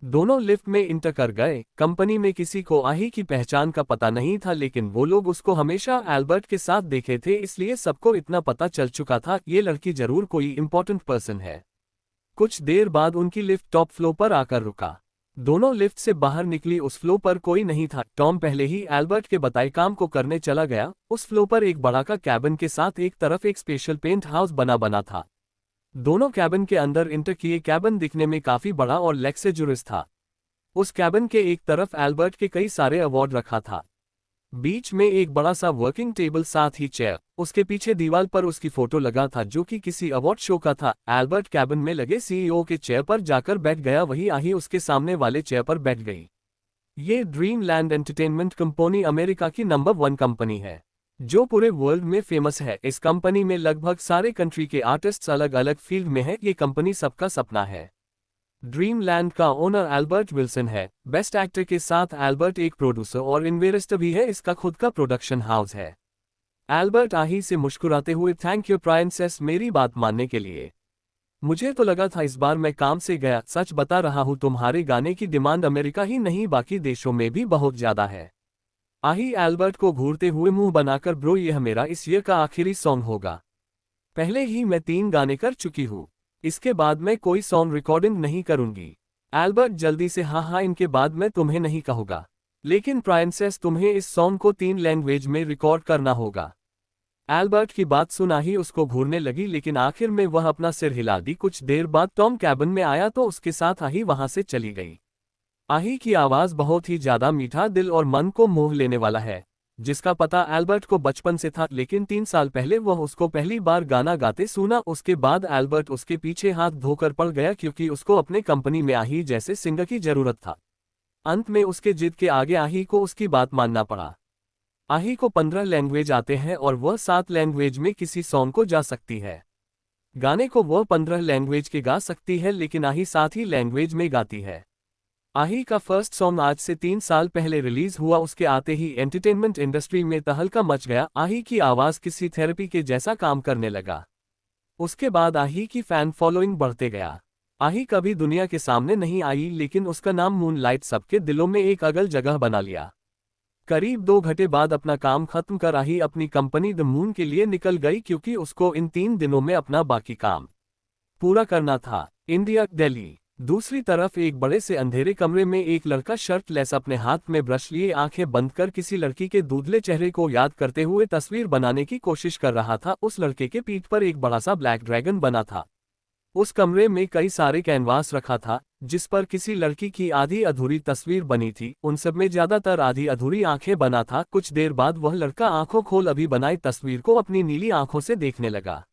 दोनों लिफ्ट में इंटर कर गए। कंपनी में किसी को आही की पहचान का पता नहीं था लेकिन वो लोग उसको हमेशा एल्बर्ट के साथ देखे थे, इसलिए सबको इतना पता चल चुका था ये लड़की जरूर कोई इंपॉर्टेंट पर्सन है। कुछ देर बाद उनकी लिफ्ट टॉप फ्लोर पर आकर रुका। दोनों लिफ्ट से बाहर निकली। उस फ्लोर पर कोई नहीं था। टॉम पहले ही एल्बर्ट के बताए काम को करने चला गया। उस फ्लोर पर एक बड़ा का कैबिन के साथ एक तरफ एक स्पेशल पेंट हाउस बना था। दोनों कैबिन के अंदर इंटर किए। कैबिन दिखने में काफी बड़ा और लग्जरियस था। उस कैबिन के एक तरफ एल्बर्ट के कई सारे अवार्ड रखा था। बीच में एक बड़ा सा वर्किंग टेबल, साथ ही चेयर। उसके पीछे दीवार पर उसकी फोटो लगा था जो कि किसी अवार्ड शो का था। एल्बर्ट कैबिन में लगे सीईओ के चेयर पर जाकर बैठ गया, वही आही उसके सामने वाले चेयर पर बैठ गई। ये ड्रीमलैंड एंटरटेनमेंट कंपनी अमेरिका की नंबर 1 कंपनी है जो पूरे वर्ल्ड में फेमस है। इस कंपनी में लगभग सारे कंट्री के आर्टिस्ट्स अलग अलग फील्ड में हैं। ये कंपनी सबका सपना है। ड्रीमलैंड का ओनर एल्बर्ट विल्सन है। बेस्ट एक्टर के साथ एल्बर्ट एक प्रोड्यूसर और इन्वेस्टर भी है। इसका खुद का प्रोडक्शन हाउस है। एल्बर्ट आही से मुस्कुराते हुए, थैंक यू प्रांसेस मेरी बात मानने के लिए। मुझे तो लगा था इस बार मैं काम से गया। सच बता रहा हूँ तुम्हारे गाने की डिमांड अमेरिका ही नहीं बाकी देशों में भी बहुत ज्यादा है। आही एल्बर्ट को घूरते हुए मुंह बनाकर, ब्रो यह मेरा इस ईयर का आखिरी सॉन्ग होगा। पहले ही मैं 3 गाने कर चुकी हूँ। इसके बाद मैं कोई सॉन्ग रिकॉर्डिंग नहीं करूंगी। एल्बर्ट जल्दी से, हाँ इनके बाद मैं तुम्हें नहीं कहूँगा लेकिन प्रांसेस तुम्हें इस सॉन्ग को 3 लैंग्वेज में रिकॉर्ड करना होगा। एल्बर्ट की बात सुन आही उसको घूरने लगी लेकिन आखिर में वह अपना सिर हिला दी। कुछ देर बाद टॉम कैबिन में आया तो उसके साथ आही वहां से चली गई। आही की आवाज बहुत ही ज्यादा मीठा, दिल और मन को मोह लेने वाला है, जिसका पता एल्बर्ट को बचपन से था लेकिन 3 साल पहले वह उसको पहली बार गाना गाते सुना। उसके बाद एल्बर्ट उसके पीछे हाथ धोकर पड़ गया क्योंकि उसको अपने कंपनी में आही जैसे सिंगर की जरूरत था। अंत में उसके जिद के आगे आही को उसकी बात मानना पड़ा। आही को 15 लैंग्वेज आते हैं और वह 7 लैंग्वेज में किसी सॉन्ग को जा सकती है। गाने को वह 15 लैंग्वेज के गा सकती है लेकिन आही 7 ही लैंग्वेज में गाती है। आही का फर्स्ट सॉन्ग आज से 3 साल पहले रिलीज हुआ। उसके आते ही एंटरटेनमेंट इंडस्ट्री में तहलका मच गया। आही की आवाज किसी थेरेपी के जैसा काम करने लगा। उसके बाद आही की फैन फॉलोइंग बढ़ते गया। आही कभी दुनिया के सामने नहीं आई लेकिन उसका नाम मूनलाइट सबके दिलों में एक अगल जगह बना लिया। करीब 2 घंटे बाद अपना काम खत्म कर आही अपनी कंपनी द मून के लिए निकल गई क्योंकि उसको इन 3 दिनों में अपना बाकी काम पूरा करना था। इंडिया, दिल्ली। दूसरी तरफ एक बड़े से अंधेरे कमरे में एक लड़का शर्ट लेस अपने हाथ में ब्रश लिए आंखें बंद कर किसी लड़की के दूधले चेहरे को याद करते हुए तस्वीर बनाने की कोशिश कर रहा था। उस लड़के के पीठ पर एक बड़ा सा ब्लैक ड्रैगन बना था। उस कमरे में कई सारे कैनवास रखा था जिस पर किसी लड़की की आधी अधूरी तस्वीर बनी थी। उन सब में ज्यादातर आधी अधूरी आंखें बना था। कुछ देर बाद वह लड़का आंखों खोल अभी बनाई तस्वीर को अपनी नीली आंखों से देखने लगा।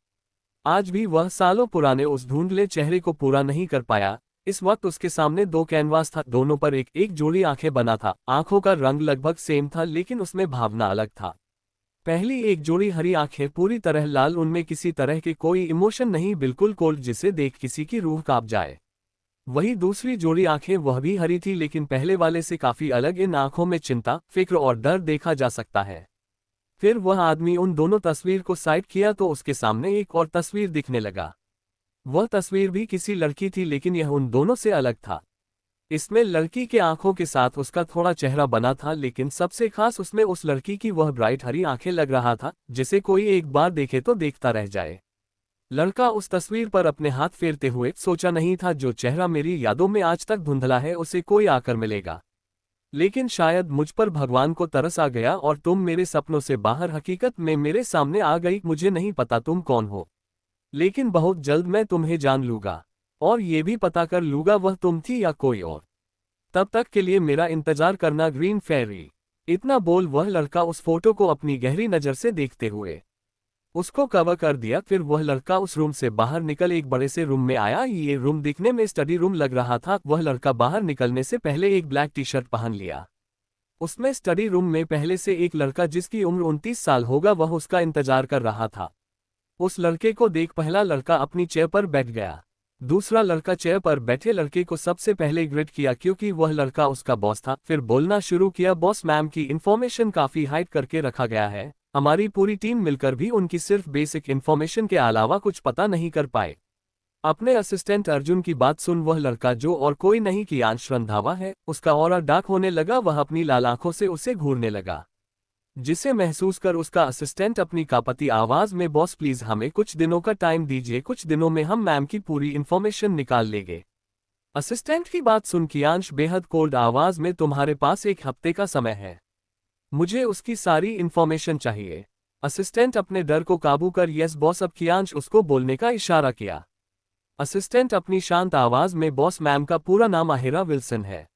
आज भी वह सालों पुराने उस धुंधले चेहरे को पूरा नहीं कर पाया। इस वक्त उसके सामने 2 कैनवास था, दोनों पर एक एक जोड़ी आंखें बना था। आंखों का रंग लगभग सेम था लेकिन उसमें भावना अलग था। पहली एक जोड़ी हरी आंखें पूरी तरह लाल, उनमें किसी तरह के कोई इमोशन नहीं, बिल्कुल कोल्ड जिसे देख किसी की रूह कांप जाए। वही दूसरी जोड़ी आंखें वह भी हरी थी लेकिन पहले वाले से काफी अलग। इन आंखों में चिंता, फिक्र और डर देखा जा सकता है। फिर वह आदमी उन दोनों तस्वीर को साइड किया तो उसके सामने एक और तस्वीर दिखने लगा। वह तस्वीर भी किसी लड़की थी लेकिन यह उन दोनों से अलग था। इसमें लड़की के आंखों के साथ उसका थोड़ा चेहरा बना था लेकिन सबसे खास उसमें उस लड़की की वह ब्राइट हरी आंखें लग रहा था जिसे कोई एक बार देखे तो देखता रह जाए। लड़का उस तस्वीर पर अपने हाथ फेरते हुए सोचा नहीं था जो चेहरा मेरी यादों में आज तक धुंधला है उसे कोई आकर मिलेगा। लेकिन शायद मुझ पर भगवान को तरस आ गया और तुम मेरे सपनों से बाहर हकीकत में मेरे सामने आ गई। मुझे नहीं पता तुम कौन हो लेकिन बहुत जल्द मैं तुम्हें जान लूंगा और ये भी पता कर लूंगा वह तुम थी या कोई और। तब तक के लिए मेरा इंतजार करना ग्रीन फेरी। इतना बोल वह लड़का उस फोटो को अपनी गहरी नजर से देखते हुए उसको कवर कर दिया। फिर वह लड़का उस रूम से बाहर निकल एक बड़े से रूम में आया। ये रूम दिखने में स्टडी रूम लग रहा था। वह लड़का बाहर निकलने से पहले एक ब्लैक टी शर्ट पहन लिया। उसमें स्टडी रूम में पहले से एक लड़का जिसकी उम्र 29 साल होगा वह उसका इंतजार कर रहा था। उस लड़के को देख पहला लड़का अपनी चेयर पर बैठ गया। दूसरा लड़का चेयर पर बैठे लड़के को सबसे पहले ग्रेट किया क्योंकि वह लड़का उसका बॉस था। फिर बोलना शुरू किया, बॉस मैम की इन्फॉर्मेशन काफी हाइड करके रखा गया है। हमारी पूरी टीम मिलकर भी उनकी सिर्फ बेसिक इन्फॉर्मेशन के अलावा कुछ पता नहीं कर पाए। अपने असिस्टेंट अर्जुन की बात सुन वह लड़का जो और कोई नहीं कियांश रंधावा है उसका ऑरा डार्क होने लगा। वह अपनी लाल आंखों से उसे घूरने लगा जिसे महसूस कर उसका असिस्टेंट अपनी कापती आवाज में, बॉस प्लीज हमें कुछ दिनों का टाइम दीजिए, कुछ दिनों में हम मैम की पूरी इन्फॉर्मेशन निकाल लेंगे। असिस्टेंट की बात सुन कियांश बेहद कोल्ड आवाज में, तुम्हारे पास 1 हफ्ते का समय है, मुझे उसकी सारी इन्फॉर्मेशन चाहिए। असिस्टेंट अपने डर को काबू कर यस बॉस। अब कियांश उसको बोलने का इशारा किया। असिस्टेंट अपनी शांत आवाज में, बॉस मैम का पूरा नाम अहिरा विल्सन है,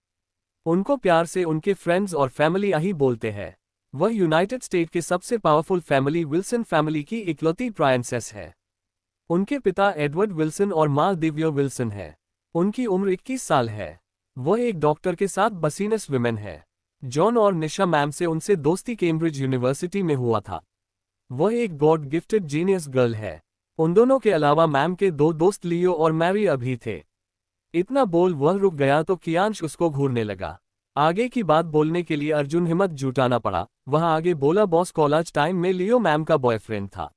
उनको प्यार से उनके फ्रेंड्स और फैमिली आही बोलते हैं। वह यूनाइटेड स्टेट के सबसे पावरफुल फैमिली विल्सन फैमिली की इकलौती प्राइंसेस है। उनके पिता एडवर्ड विल्सन और मां दिव्या विल्सन है। उनकी उम्र 21 साल है। वह एक डॉक्टर के साथ बसीनस विमेन है। जॉन और निशा मैम से उनसे दोस्ती कैम्ब्रिज यूनिवर्सिटी में हुआ था। वह एक गॉड गिफ्टेड जीनियस गर्ल है। उन दोनों के अलावा मैम के 2 दोस्त लियो और मैरी अभी थे। इतना बोल वह रुक गया तो कियांश उसको घूरने लगा। आगे की बात बोलने के लिए अर्जुन हिम्मत जुटाना पड़ा। वह आगे बोला, बॉस कॉलेज टाइम में लियो मैम का बॉयफ्रेंड था।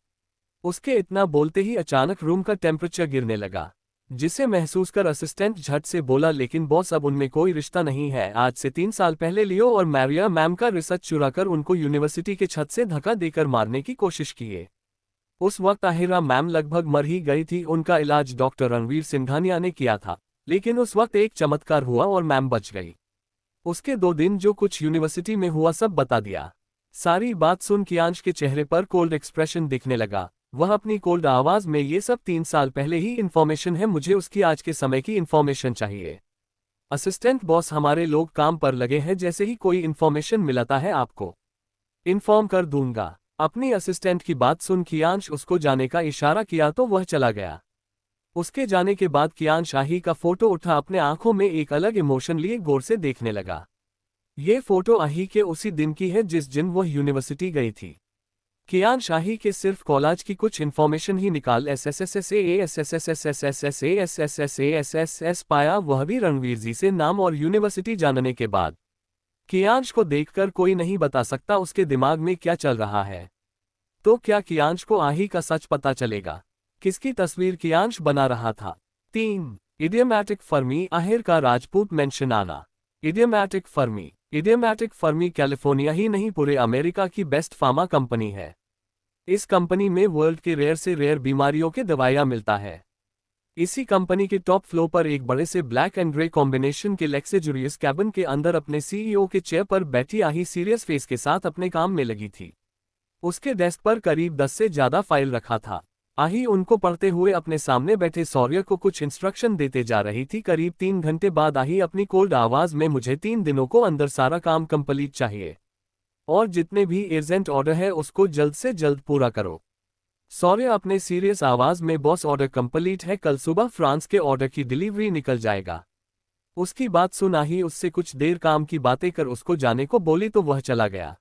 उसके इतना बोलते ही अचानक रूम का टेम्परेचर गिरने लगा जिसे महसूस कर असिस्टेंट झट से बोला, लेकिन बॉस अब उनमें कोई रिश्ता नहीं है। आज से 3 साल पहले लियो और मैरिया मैम का रिसर्च चुराकर उनको यूनिवर्सिटी के छत से धक्का देकर मारने की कोशिश किए। उस वक्त आहिरा मैम लगभग मर ही गई थी। उनका इलाज डॉक्टर रणवीर सिंघानिया ने किया था लेकिन उस वक्त एक चमत्कार हुआ और मैम बच गई। उसके 2 दिन जो कुछ यूनिवर्सिटी में हुआ सब बता दिया। सारी बात सुन कियांश के चेहरे पर कोल्ड एक्सप्रेशन दिखने लगा। वह अपनी कोल्ड आवाज में, ये सब 3 साल पहले ही इन्फॉर्मेशन है, मुझे उसकी आज के समय की इन्फॉर्मेशन चाहिए। असिस्टेंट बॉस, हमारे लोग काम पर लगे हैं, जैसे ही कोई इन्फॉर्मेशन मिलता है आपको इन्फॉर्म कर दूंगा। अपनी असिस्टेंट की बात सुन कियांश उसको जाने का इशारा किया तो वह चला गया। उसके जाने के बाद कियांश आही का फोटो उठा, अपने आंखों में एक अलग इमोशन लिए गौर से देखने लगा। ये फोटो आही के उसी दिन की है जिस दिन वह यूनिवर्सिटी गई थी। कियांश आही के सिर्फ कॉलेज की कुछ इन्फॉर्मेशन ही निकाल एस पाया, वह भी रणवीर जी से नाम और यूनिवर्सिटी जानने के बाद। कियांश को देखकर कोई नहीं बता सकता उसके दिमाग में क्या चल रहा है। तो क्या कियांश को आही का सच पता चलेगा? किसकी तस्वीर कियांश बना रहा था? 3 इडियमैटिक फर्मी, आहिर का राजपूत मेंशन आना। इडियमैटिक फर्मी इडियोमैटिक फर्मी कैलिफोर्निया ही नहीं पूरे अमेरिका की बेस्ट फार्मा कंपनी है। इस कंपनी में वर्ल्ड के रेयर से रेयर बीमारियों के दवाइयाँ मिलता है। इसी कंपनी के टॉप फ्लोर पर एक बड़े से ब्लैक एंड ग्रे कॉम्बिनेशन के लग्जरियस कैबिन के अंदर अपने सीईओ के चेयर पर बैठी आही सीरियस फेस के साथ अपने काम में लगी थी। उसके डेस्क पर करीब 10 से ज्यादा फाइल रखा था। आही उनको पढ़ते हुए अपने सामने बैठे सौर्य को कुछ इंस्ट्रक्शन देते जा रही थी। करीब 3 घंटे बाद आही अपनी कोल्ड आवाज में, मुझे 3 दिनों को अंदर सारा काम कंप्लीट चाहिए और जितने भी अर्जेंट ऑर्डर है उसको जल्द से जल्द पूरा करो। सौर्य अपने सीरियस आवाज में, बॉस ऑर्डर कंप्लीट है, कल सुबह फ्रांस के ऑर्डर की डिलीवरी निकल जाएगा। उसकी बात सुन आही उससे कुछ देर काम की बातें कर उसको जाने को बोली तो वह चला गया।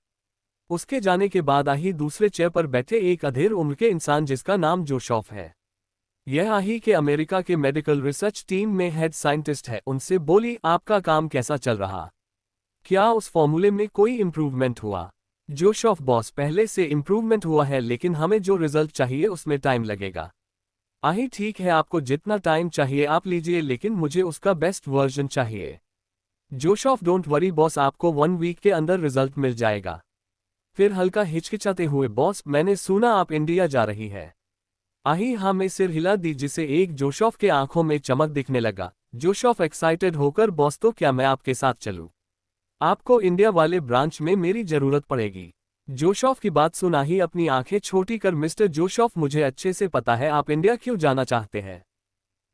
उसके जाने के बाद आही दूसरे चेयर पर बैठे एक अधेड़ उम्र के इंसान जिसका नाम जोशॉफ है। यह आही के अमेरिका के मेडिकल रिसर्च टीम में हेड साइंटिस्ट है। उनसे बोली, आपका काम कैसा चल रहा? क्या उस फॉर्मूले में कोई इम्प्रूवमेंट हुआ? जोशॉफ, बॉस पहले से इम्प्रूवमेंट हुआ है लेकिन हमें जो रिजल्ट चाहिए उसमें टाइम लगेगा। आही, ठीक है, आपको जितना टाइम चाहिए आप लीजिए लेकिन मुझे उसका बेस्ट वर्जन चाहिए। जोशॉफ, डोंट वरी बॉस, आपको 1 वीक के अंदर रिजल्ट मिल जाएगा। फिर हल्का हिचकिचाते हुए, बॉस मैंने सुना आप इंडिया जा रही है। आही हाँ में सिर हिला दी जिसे एक जोशॉफ के आंखों में चमक दिखने लगा। जोशॉफ एक्साइटेड होकर, बॉस तो क्या मैं आपके साथ चलूं? आपको इंडिया वाले ब्रांच में मेरी जरूरत पड़ेगी। जोशॉफ की बात सुन आही अपनी आंखें छोटी कर, मिस्टर जोशॉफ मुझे अच्छे से पता है आप इंडिया क्यों जाना चाहते हैं,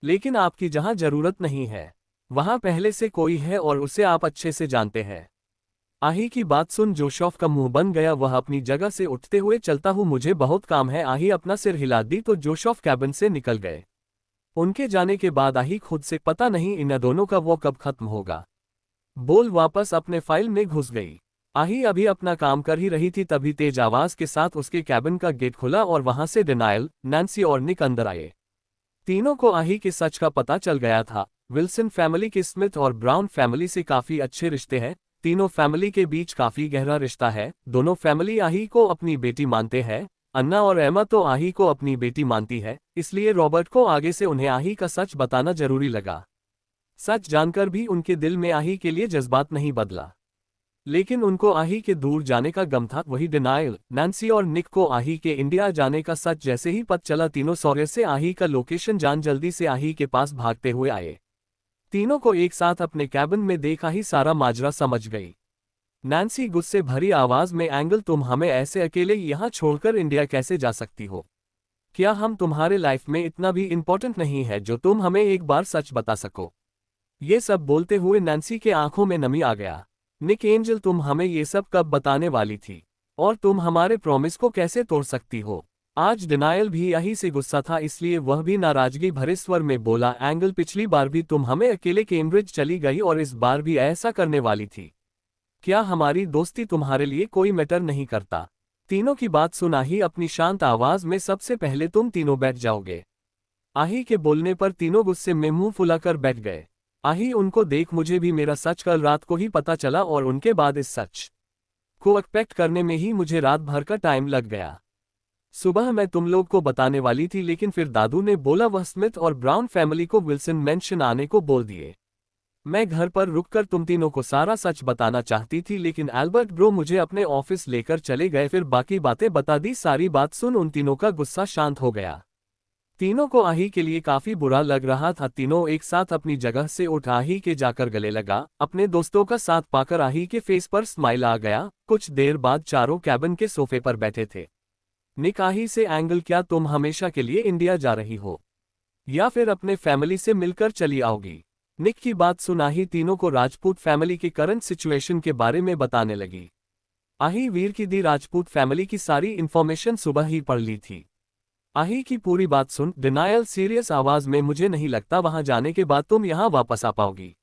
लेकिन आपकी जहां जरूरत नहीं है वहां पहले से कोई है और उसे आप अच्छे से जानते हैं। आही की बात सुन जोशॉफ का मुंह बन गया। वह अपनी जगह से उठते हुए, चलता हूं, मुझे बहुत काम है। आही अपना सिर हिला दी तो जोशॉफ कैबिन से निकल गए। उनके जाने के बाद आही खुद से, पता नहीं इन दोनों का वो कब खत्म होगा, बोल वापस अपने फाइल में घुस गई। आही अभी अपना काम कर ही रही थी तभी तेज आवाज के साथ उसके कैबिन का गेट खुला और वहां से डिनायल, नैन्सी और निक अंदर आए। तीनों को आही के सच का पता चल गया था। विल्सन फैमिली के स्मिथ और ब्राउन फैमिली से काफी अच्छे रिश्ते हैं। तीनों फैमिली के बीच काफी गहरा रिश्ता है। दोनों फैमिली आही को अपनी बेटी मानते हैं। अन्ना और एमा तो आही को अपनी बेटी मानती है, इसलिए रॉबर्ट को आगे से उन्हें आही का सच बताना जरूरी लगा। सच जानकर भी उनके दिल में आही के लिए जज्बात नहीं बदला, लेकिन उनको आही के दूर जाने का गम था। वही डिनायल, नैन्सी और निक को आही के इंडिया जाने का सच जैसे ही पता चला, तीनों सौर्य से आही का लोकेशन जान जल्दी से आही के पास भागते हुए आए। तीनों को एक साथ अपने कैबिन में देखा ही सारा माजरा समझ गई। नैन्सी गुस्से भरी आवाज में, एंगल तुम हमें ऐसे अकेले यहाँ छोड़कर इंडिया कैसे जा सकती हो? क्या हम तुम्हारे लाइफ में इतना भी इम्पोर्टेंट नहीं है जो तुम हमें एक बार सच बता सको? ये सब बोलते हुए नैन्सी के आंखों में नमी आ गया। निक, एंजल तुम हमें ये सब कब बताने वाली थी और तुम हमारे प्रॉमिस को कैसे तोड़ सकती हो? आज डिनायल भी यही से गुस्सा था, इसलिए वह भी नाराजगी भरे स्वर में बोला, एंगल पिछली बार भी तुम हमें अकेले कैम्ब्रिज चली गई और इस बार भी ऐसा करने वाली थी। क्या हमारी दोस्ती तुम्हारे लिए कोई मैटर नहीं करता? तीनों की बात सुन आही अपनी शांत आवाज में, सबसे पहले तुम तीनों बैठ जाओगे। आही के बोलने पर तीनों गुस्से में मुंह फुलाकर बैठ गए। आही उनको देख, मुझे भी मेरा सच कल रात को ही पता चला और उनके बाद इस सच को एक्सपेक्ट करने में ही मुझे रात भर का टाइम लग गया। सुबह मैं तुम लोग को बताने वाली थी लेकिन फिर दादू ने बोला वह स्मिथ और ब्राउन फैमिली को विल्सन मेंशन आने को बोल दिए। मैं घर पर रुककर तुम तीनों को सारा सच बताना चाहती थी लेकिन एल्बर्ट ब्रो मुझे अपने ऑफिस लेकर चले गए, फिर बाकी बातें बता दी। सारी बात सुन उन तीनों का गुस्सा शांत हो गया। तीनों को आही के लिए काफी बुरा लग रहा था। तीनों एक साथ अपनी जगह से उठ आही के जाकर गले लगा। अपने दोस्तों का साथ पाकर आही के फेस पर स्माइल आ गया। कुछ देर बाद चारों कैबिन के सोफे पर बैठे थे। निक आही से, एंगल क्या तुम हमेशा के लिए इंडिया जा रही हो या फिर अपने फैमिली से मिलकर चली आओगी? निक की बात सुन आही तीनों को राजपूत फैमिली के करंट सिचुएशन के बारे में बताने लगी। आही वीर की दी राजपूत फैमिली की सारी इंफॉर्मेशन सुबह ही पढ़ ली थी। आही की पूरी बात सुन डिनायल सीरियस आवाज में, मुझे नहीं लगता वहां जाने के बाद तुम यहां वापस आ पाओगी,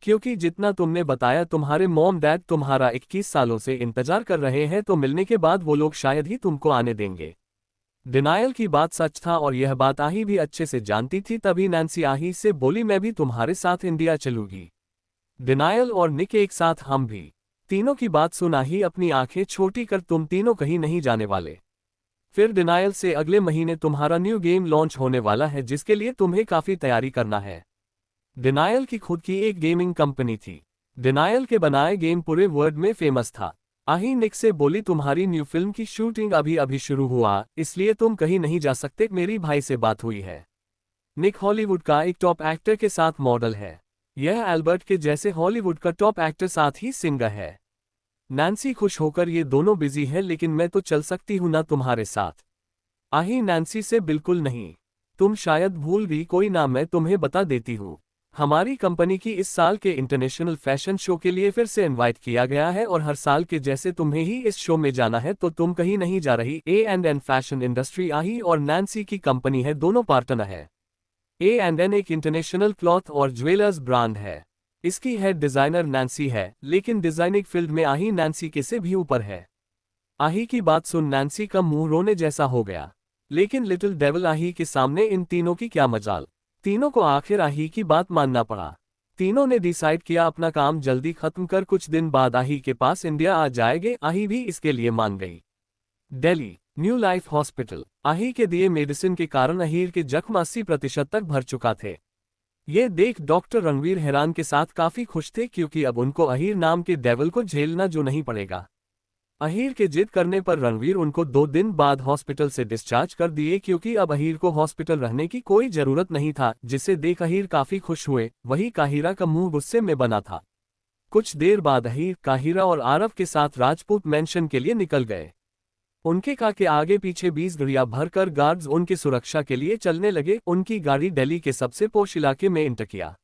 क्योंकि जितना तुमने बताया तुम्हारे मॉम डैड तुम्हारा 21 सालों से इंतजार कर रहे हैं, तो मिलने के बाद वो लोग शायद ही तुमको आने देंगे। डिनायल की बात सच था और यह बात आही भी अच्छे से जानती थी। तभी नैन्सी आही से बोली, मैं भी तुम्हारे साथ इंडिया चलूंगी। डिनायल और निक एक साथ, हम भी। तीनों की बात सुन आही अपनी आंखें छोटी कर, तुम तीनों कहीं नहीं जाने वाले। फिर डिनायल से, अगले महीने तुम्हारा न्यू गेम लॉन्च होने वाला है जिसके लिए तुम्हें काफी तैयारी करना है। डिनायल की खुद की एक गेमिंग कंपनी थी डिनायल के बनाए गेम पूरे वर्ल्ड में फेमस था। आही निक से बोली, तुम्हारी न्यू फिल्म की शूटिंग अभी अभी शुरू हुआ, इसलिए तुम कहीं नहीं जा सकते। मेरी भाई से बात हुई है। निक हॉलीवुड का एक टॉप एक्टर के साथ मॉडल है। यह एल्बर्ट के जैसे हॉलीवुड का टॉप एक्टर साथ ही सिंगर है। नैन्सी खुश होकर, ये दोनों बिजी है लेकिन मैं तो चल सकती हूं ना तुम्हारे साथ। आही नैन्सी से, बिल्कुल नहीं, तुम शायद भूल गई कोई ना, मैं तुम्हें बता देती हूँ। हमारी कंपनी की इस साल के इंटरनेशनल फैशन शो के लिए फिर से इनवाइट किया गया है और हर साल के जैसे तुम्हें ही इस शो में जाना है, तो तुम कहीं नहीं जा रही। A&N फैशन इंडस्ट्री आही और नैन्सी की कंपनी है, दोनों पार्टनर है। A&N एक इंटरनेशनल क्लॉथ और ज्वेलर्स ब्रांड है। इसकी हेड डिजाइनर नैन्सी है, लेकिन डिजाइनिंग फील्ड में आही नैन्सी के से भी ऊपर है। आही की बात सुन नैन्सी का मुंह रोने जैसा हो गया। लेकिन लिटिल डेविल आही के सामने इन तीनों की क्या मजाल। तीनों को आखिर आही की बात मानना पड़ा। तीनों ने डिसाइड किया अपना काम जल्दी खत्म कर कुछ दिन बाद आही के पास इंडिया आ जाएंगे। आही भी इसके लिए मान गई। Delhi new life hospital. आही के दिए मेडिसिन के कारण अहीर के जख्म 80% तक भर चुका थे। ये देख डॉक्टर रणवीर हैरान के साथ काफी खुश थे, क्योंकि अब उनको अहीर नाम के डेविल को झेलना जो नहीं पड़ेगा। अहीर के जिद करने पर रणवीर उनको 2 दिन बाद हॉस्पिटल से डिस्चार्ज कर दिए, क्योंकि अब अहीर को हॉस्पिटल रहने की कोई जरूरत नहीं था, जिसे देख अहीर काफी खुश हुए। वहीं काहिरा का मुंह गुस्से में बना था। कुछ देर बाद अहीर, काहिरा और आरव के साथ राजपूत मैंशन के लिए निकल गए। उनके कार के आगे पीछे 20 गाड़ियां भरकर गार्ड्स उनकी सुरक्षा के लिए चलने लगे। उनकी गाड़ी दिल्ली के सबसे पोश इलाके में एंटर किया।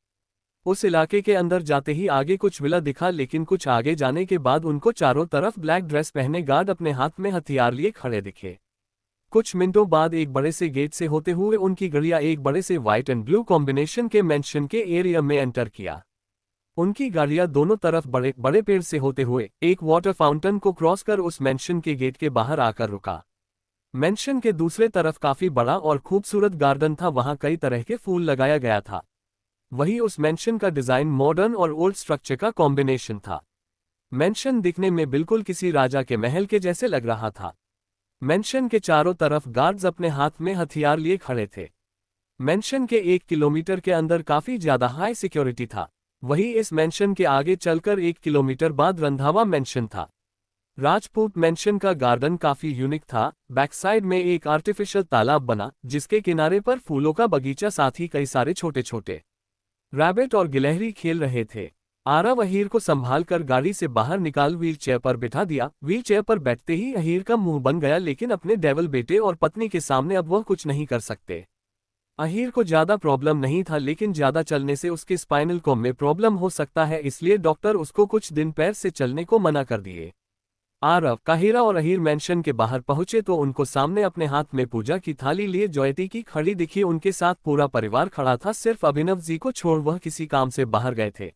उस इलाके के अंदर जाते ही आगे कुछ विला दिखा, लेकिन कुछ आगे जाने के बाद उनको चारों तरफ ब्लैक ड्रेस पहने गार्ड अपने हाथ में हथियार लिए खड़े दिखे। कुछ मिनटों बाद एक बड़े से गेट से होते हुए उनकी गाड़ियां एक बड़े से व्हाइट एंड ब्लू कॉम्बिनेशन के मेंशन के एरिया में एंटर किया। उनकी गाड़ियां दोनों तरफ बड़े बड़े पेड़ से होते हुए एक वाटर फाउंटेन को क्रॉस कर उस मेंशन के गेट के बाहर आकर रुका। मेंशन के दूसरे तरफ काफी बड़ा और खूबसूरत गार्डन था, वहां कई तरह के फूल लगाया गया था। वहीं उस मेंशन का डिजाइन मॉडर्न और ओल्ड स्ट्रक्चर का कॉम्बिनेशन था। मेंशन दिखने में बिल्कुल किसी राजा के महल के जैसे लग रहा था। मेंशन के चारों तरफ गार्ड्स अपने हाथ में हथियार लिए खड़े थे। मेंशन के 1 किलोमीटर के अंदर काफी ज्यादा हाई सिक्योरिटी था। वहीं इस मेंशन के आगे चलकर 1 किलोमीटर बाद रंधावा मेंशन था। राजपूत मेंशन का गार्डन काफी यूनिक था। बैक साइड में एक आर्टिफिशियल तालाब बना, जिसके किनारे पर फूलों का बगीचा, साथ ही कई सारे छोटे छोटे रैबिट और गिलहरी खेल रहे थे। आरव अहीर को संभाल कर गाड़ी से बाहर निकाल व्हील चेयर पर बिठा दिया। व्हील चेयर पर बैठते ही अहीर का मुंह बन गया, लेकिन अपने डेविल बेटे और पत्नी के सामने अब वह कुछ नहीं कर सकते। अहीर को ज्यादा प्रॉब्लम नहीं था, लेकिन ज्यादा चलने से उसके स्पाइनल कॉर्ड में प्रॉब्लम हो सकता है, इसलिए डॉक्टर उसको कुछ दिन पैर से चलने को मना कर दिए। आरव, काहिरा और अहीर मेंशन के बाहर पहुंचे तो उनको सामने अपने हाथ में पूजा की थाली लिए ज्योति की खड़ी दिखी। उनके साथ पूरा परिवार खड़ा था, सिर्फ अभिनव जी को छोड़, वह किसी काम से बाहर गए थे।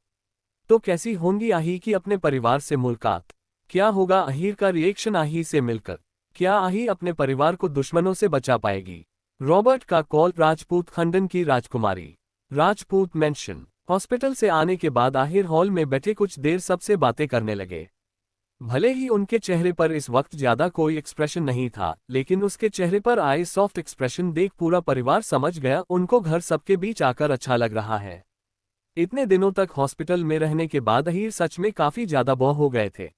तो कैसी होंगी आही की अपने परिवार से मुलाकात? क्या होगा अहीर का रिएक्शन आही से मिलकर? क्या आही अपने परिवार को दुश्मनों से बचा पाएगी? रॉबर्ट का कॉल। राजपूत खंडन की राजकुमारी। राजपूत मेंशन। हॉस्पिटल से आने के बाद आहिर हॉल में बैठे कुछ देर सबसे बातें करने लगे। भले ही उनके चेहरे पर इस वक्त ज्यादा कोई एक्सप्रेशन नहीं था, लेकिन उसके चेहरे पर आए सॉफ्ट एक्सप्रेशन देख पूरा परिवार समझ गया उनको घर सबके बीच आकर अच्छा लग रहा है। इतने दिनों तक हॉस्पिटल में रहने के बाद अहीर सच में काफी ज्यादा बोर हो गए थे।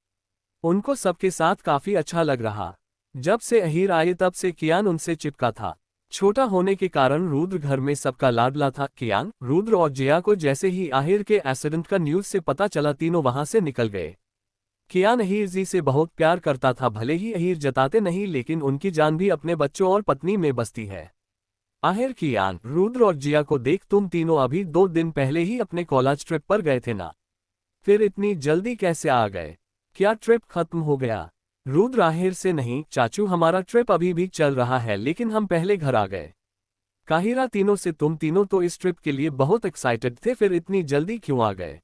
उनको सबके साथ काफी अच्छा लग रहा। जब से अहीर आए तब से कियान उनसे चिपका था। छोटा होने के कारण रुद्र घर में सबका लाडला था। कियान, रुद्र और जिया को जैसे ही आहिर के एक्सीडेंट का न्यूज से पता चला, तीनों वहां से निकल गए। कियान अहीर जी से बहुत प्यार करता था, भले ही अहीर जताते नहीं, लेकिन उनकी जान भी अपने बच्चों और पत्नी में बसती है। आहिर, कियान, रुद्र और जिया को देख, तुम तीनों अभी 2 दिन पहले ही अपने कॉलेज ट्रिप पर गए थे ना? फिर इतनी जल्दी कैसे आ गए? क्या ट्रिप खत्म हो गया? रुद्र आहिर से, नहीं चाचू, हमारा ट्रिप अभी भी चल रहा है, लेकिन हम पहले घर आ गए। काहिरा, तीनों से तुम तीनों तो इस ट्रिप के लिए बहुत एक्साइटेड थे, फिर इतनी जल्दी क्यों आ गए?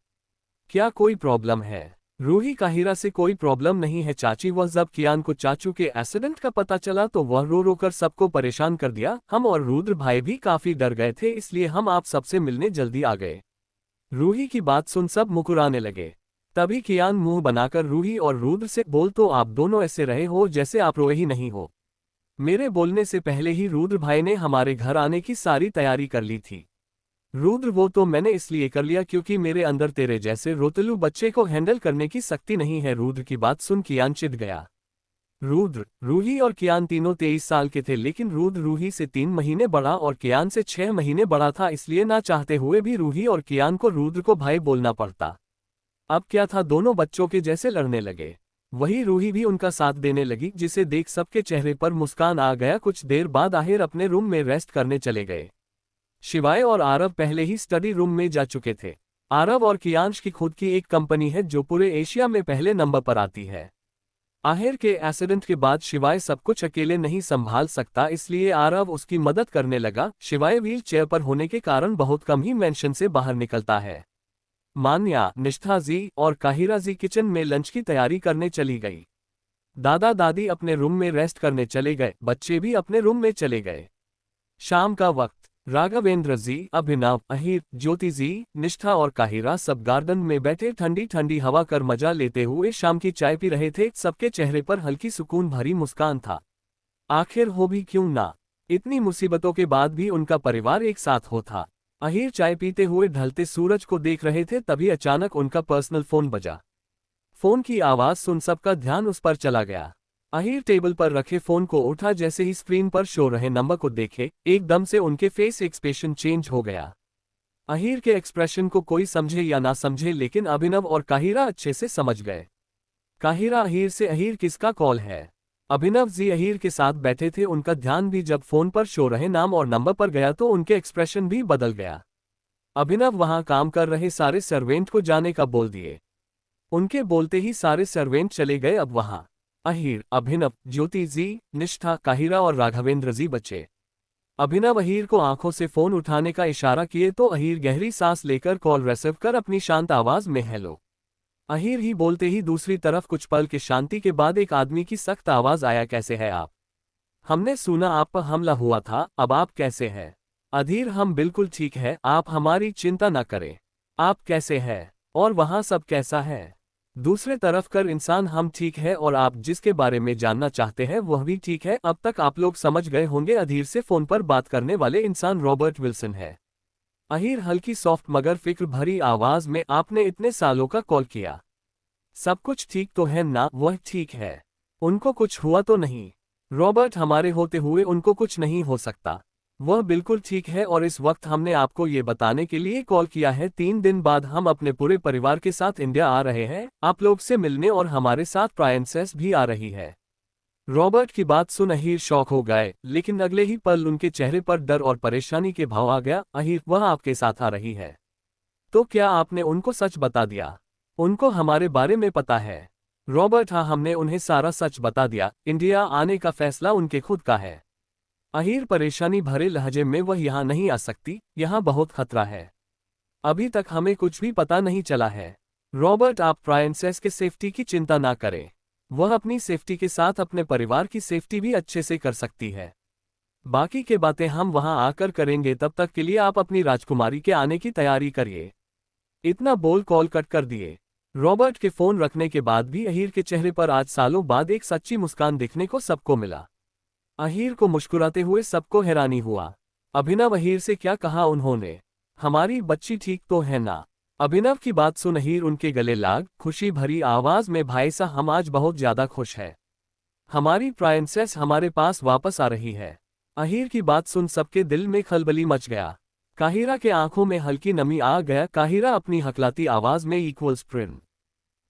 क्या कोई प्रॉब्लम है? रूही, काहिरा से कोई प्रॉब्लम नहीं है चाची, वह जब कियान को चाचू के एक्सीडेंट का पता चला तो वह रो रो कर सबको परेशान कर दिया। हम और रुद्र भाई भी काफी डर गए थे, इसलिए हम आप सबसे मिलने जल्दी आ गए। रूही की बात सुन सब मुकुराने लगे। तभी कियान मुंह बनाकर रूही और रुद्र से, बोल तो आप दोनों ऐसे रहे हो जैसे आप रोए ही नहीं हो। मेरे बोलने से पहले ही रुद्र भाई ने हमारे घर आने की सारी तैयारी कर ली थी। रुद्र वो तो मैंने इसलिए कर लिया क्योंकि मेरे अंदर तेरे जैसे रोतलू बच्चे को हैंडल करने की शक्ति नहीं है। रुद्र की बात सुन कियान चिढ़ गया। रुद्र, रूही और कियान तीनों 23 साल के थे, लेकिन रुद्र रूही से 3 महीने बड़ा और कियान से 6 महीने बड़ा था, इसलिए ना चाहते हुए भी रूही और कियान को रुद्र को भाई बोलना पड़ता। अब क्या था, दोनों बच्चों के जैसे लड़ने लगे। वही रूही भी उनका साथ देने लगी, जिसे देख सबके चेहरे पर मुस्कान आ गया। कुछ देर बाद आहिर अपने रूम में रेस्ट करने चले गए। शिवाय और आरव पहले ही स्टडी रूम में जा चुके थे। आरव और कियांश की खुद की एक कंपनी है जो पूरे एशिया में पहले नंबर पर आती है। आहिर के एक्सीडेंट के बाद शिवाय सब कुछ अकेले नहीं संभाल सकता, इसलिए आरव उसकी मदद करने लगा। शिवाय व्हील चेयर पर होने के कारण बहुत कम ही मेंशन से बाहर निकलता है। मान्या, निष्ठा जी और काहिरा जी किचन में लंच की तैयारी करने चली गई। दादा दादी अपने रूम में रेस्ट करने चले गए, बच्चे भी अपने रूम में चले गए। शाम का वक्त, राघवेंद्र जी, अभिनव, अहिर, ज्योति जी, निष्ठा और काहिरा सब गार्डन में बैठे ठंडी ठंडी हवा कर मजा लेते हुए शाम की चाय पी रहे थे। सबके चेहरे पर हल्की सुकून भरी मुस्कान था। आखिर हो भी क्यों ना, इतनी मुसीबतों के बाद भी उनका परिवार एक साथ हो था। अहिर चाय पीते हुए ढलते सूरज को देख रहे थे, तभी अचानक उनका पर्सनल फोन बजा। फोन की आवाज सुन सबका ध्यान उस पर चला गया। अहिर टेबल पर रखे फोन को उठा, जैसे ही स्क्रीन पर शो रहे नंबर को देखे, एकदम से उनके फेस एक्सप्रेशन चेंज हो गया। अहिर के एक्सप्रेशन को कोई समझे या ना समझे, लेकिन अभिनव और काहिरा अच्छे से समझ गए। काहिरा अहिर से, अहिर किसका कॉल है? अभिनव जी अहिर के साथ बैठे थे, उनका ध्यान भी जब फोन पर शो रहे नाम और नंबर पर गया तो उनके एक्सप्रेशन भी बदल गया। अभिनव वहां काम कर रहे सारे सर्वेंट को जाने का बोल दिए। उनके बोलते ही सारे सर्वेंट चले गए। अब वहां अहिर, अभिनव, ज्योति जी, निष्ठा, काहिरा और राघवेंद्र जी बचे। अभिनव अहिर को आंखों से फोन उठाने का इशारा किए तो अहिर गहरी सांस लेकर कॉल रिसीव कर अपनी शांत आवाज में हेलो अहिर ही बोलते ही दूसरी तरफ कुछ पल की शांति के बाद एक आदमी की सख्त आवाज आया, कैसे है आप? हमने सुना आप पर हमला हुआ था, अब आप कैसे हैं? अधीर, हम बिल्कुल ठीक है, आप हमारी चिंता न करें। आप कैसे हैं? और वहां सब कैसा है? दूसरे तरफ कर इंसान, हम ठीक है और आप जिसके बारे में जानना चाहते हैं वह भी ठीक है। अब तक आप लोग समझ गए होंगे, अधीर से फोन पर बात करने वाले इंसान रॉबर्ट विल्सन है। अहिर हल्की सॉफ्ट मगर फिक्र भरी आवाज में, आपने इतने सालों का कॉल किया, सब कुछ ठीक तो है ना? वह ठीक है, उनको कुछ हुआ तो नहीं? रॉबर्ट, हमारे होते हुए उनको कुछ नहीं हो सकता, वह बिल्कुल ठीक है और इस वक्त हमने आपको ये बताने के लिए कॉल किया है, 3 दिन बाद हम अपने पूरे परिवार के साथ इंडिया आ रहे हैं आप लोग से मिलने, और हमारे साथ प्राइंसेस भी आ रही है। रॉबर्ट की बात सुन अहिर शॉक हो गए, लेकिन अगले ही पल उनके चेहरे पर डर और परेशानी के भाव आ गया। अहिर, वह आपके साथ आ रही है? तो क्या आपने उनको सच बता दिया? उनको हमारे बारे में पता है? रॉबर्ट, हाँ, हमने उन्हें सारा सच बता दिया। इंडिया आने का फैसला उनके खुद का है। अहिर परेशानी भरे लहजे में, वह यहाँ नहीं आ सकती, यहाँ बहुत खतरा है, अभी तक हमें कुछ भी पता नहीं चला है। रॉबर्ट, आप प्राइंसेस के सेफ्टी की चिंता ना करें, वह अपनी सेफ्टी के साथ अपने परिवार की सेफ्टी भी अच्छे से कर सकती है। बाकी के बातें हम वहां आकर करेंगे, तब तक के लिए आप अपनी राजकुमारी के आने की तैयारी करिए। इतना बोल कॉल कट कर दिए। रॉबर्ट के फोन रखने के बाद भी अहिर के चेहरे पर आज सालों बाद एक सच्ची मुस्कान दिखने को सबको मिला। अहिर को मुस्कुराते हुए सबको हैरानी हुआ। अभिनव, अहिर से क्या कहा उन्होंने? हमारी बच्ची ठीक तो है ना? अभिनव की बात सुन अहिर उनके गले लाग खुशी भरी आवाज में, भाई साहब, हम आज बहुत ज्यादा खुश है, हमारी प्राइंसेस हमारे पास वापस आ रही है। अहिर की बात सुन सबके दिल में खलबली मच गया। काहिरा के आंखों में हल्की नमी आ गया। काहिरा अपनी हकलाती आवाज में, इक्वल स्प्रिन,